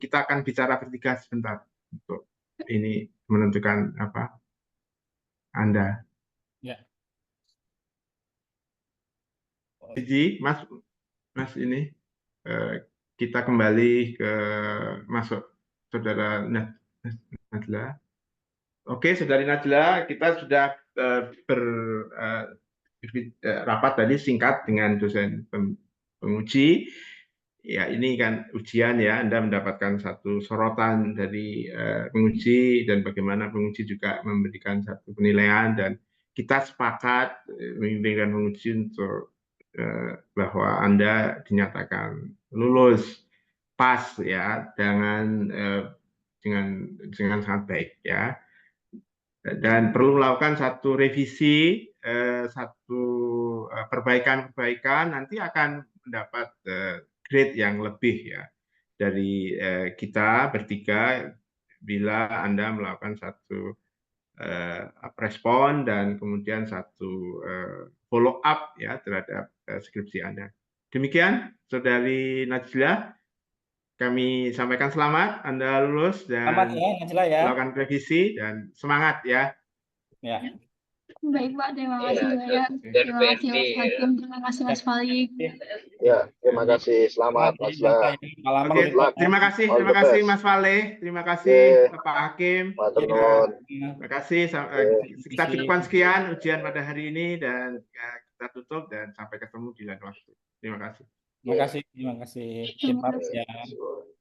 kita akan bicara bertiga sebentar untuk ini menentukan apa Anda. Ya. Jadi Mas ini kita kembali ke masuk Saudara Najla. Oke, Saudari Najla, kita sudah rapat tadi singkat dengan dosen penguji. Ya, ini kan ujian ya, Anda mendapatkan satu sorotan dari penguji dan bagaimana penguji juga memberikan satu penilaian dan kita sepakat membimbingkan penguji untuk bahwa Anda dinyatakan lulus pas ya dengan sangat baik ya. Dan perlu melakukan satu revisi, satu perbaikan nanti akan mendapat grade yang lebih ya dari kita bertiga bila Anda melakukan satu respon dan kemudian satu follow up ya terhadap skripsi Anda. Demikian, Saudari Najla, kami sampaikan selamat Anda lulus Selamat dan ya, Najla ya. melakukan revisi dan semangat ya. Ya. Baik Pak, terima kasih banyak. Oke. Terima kasih Mas Hakim, terima kasih Mas Falik. Ya, terima kasih. Selamat, Selamat Najla. Pak Lambang Oke, juga. terima kasih All the best. Mas Valeh, terima kasih Pak Hakim. Matur Ya, nuwun. terima kasih. Kita cukupkan sekian ujian pada hari ini dan kita tutup dan sampai ketemu di lain waktu. Terima kasih. Terima kasih. Terima kasih. Terima Selamat kasih. ya.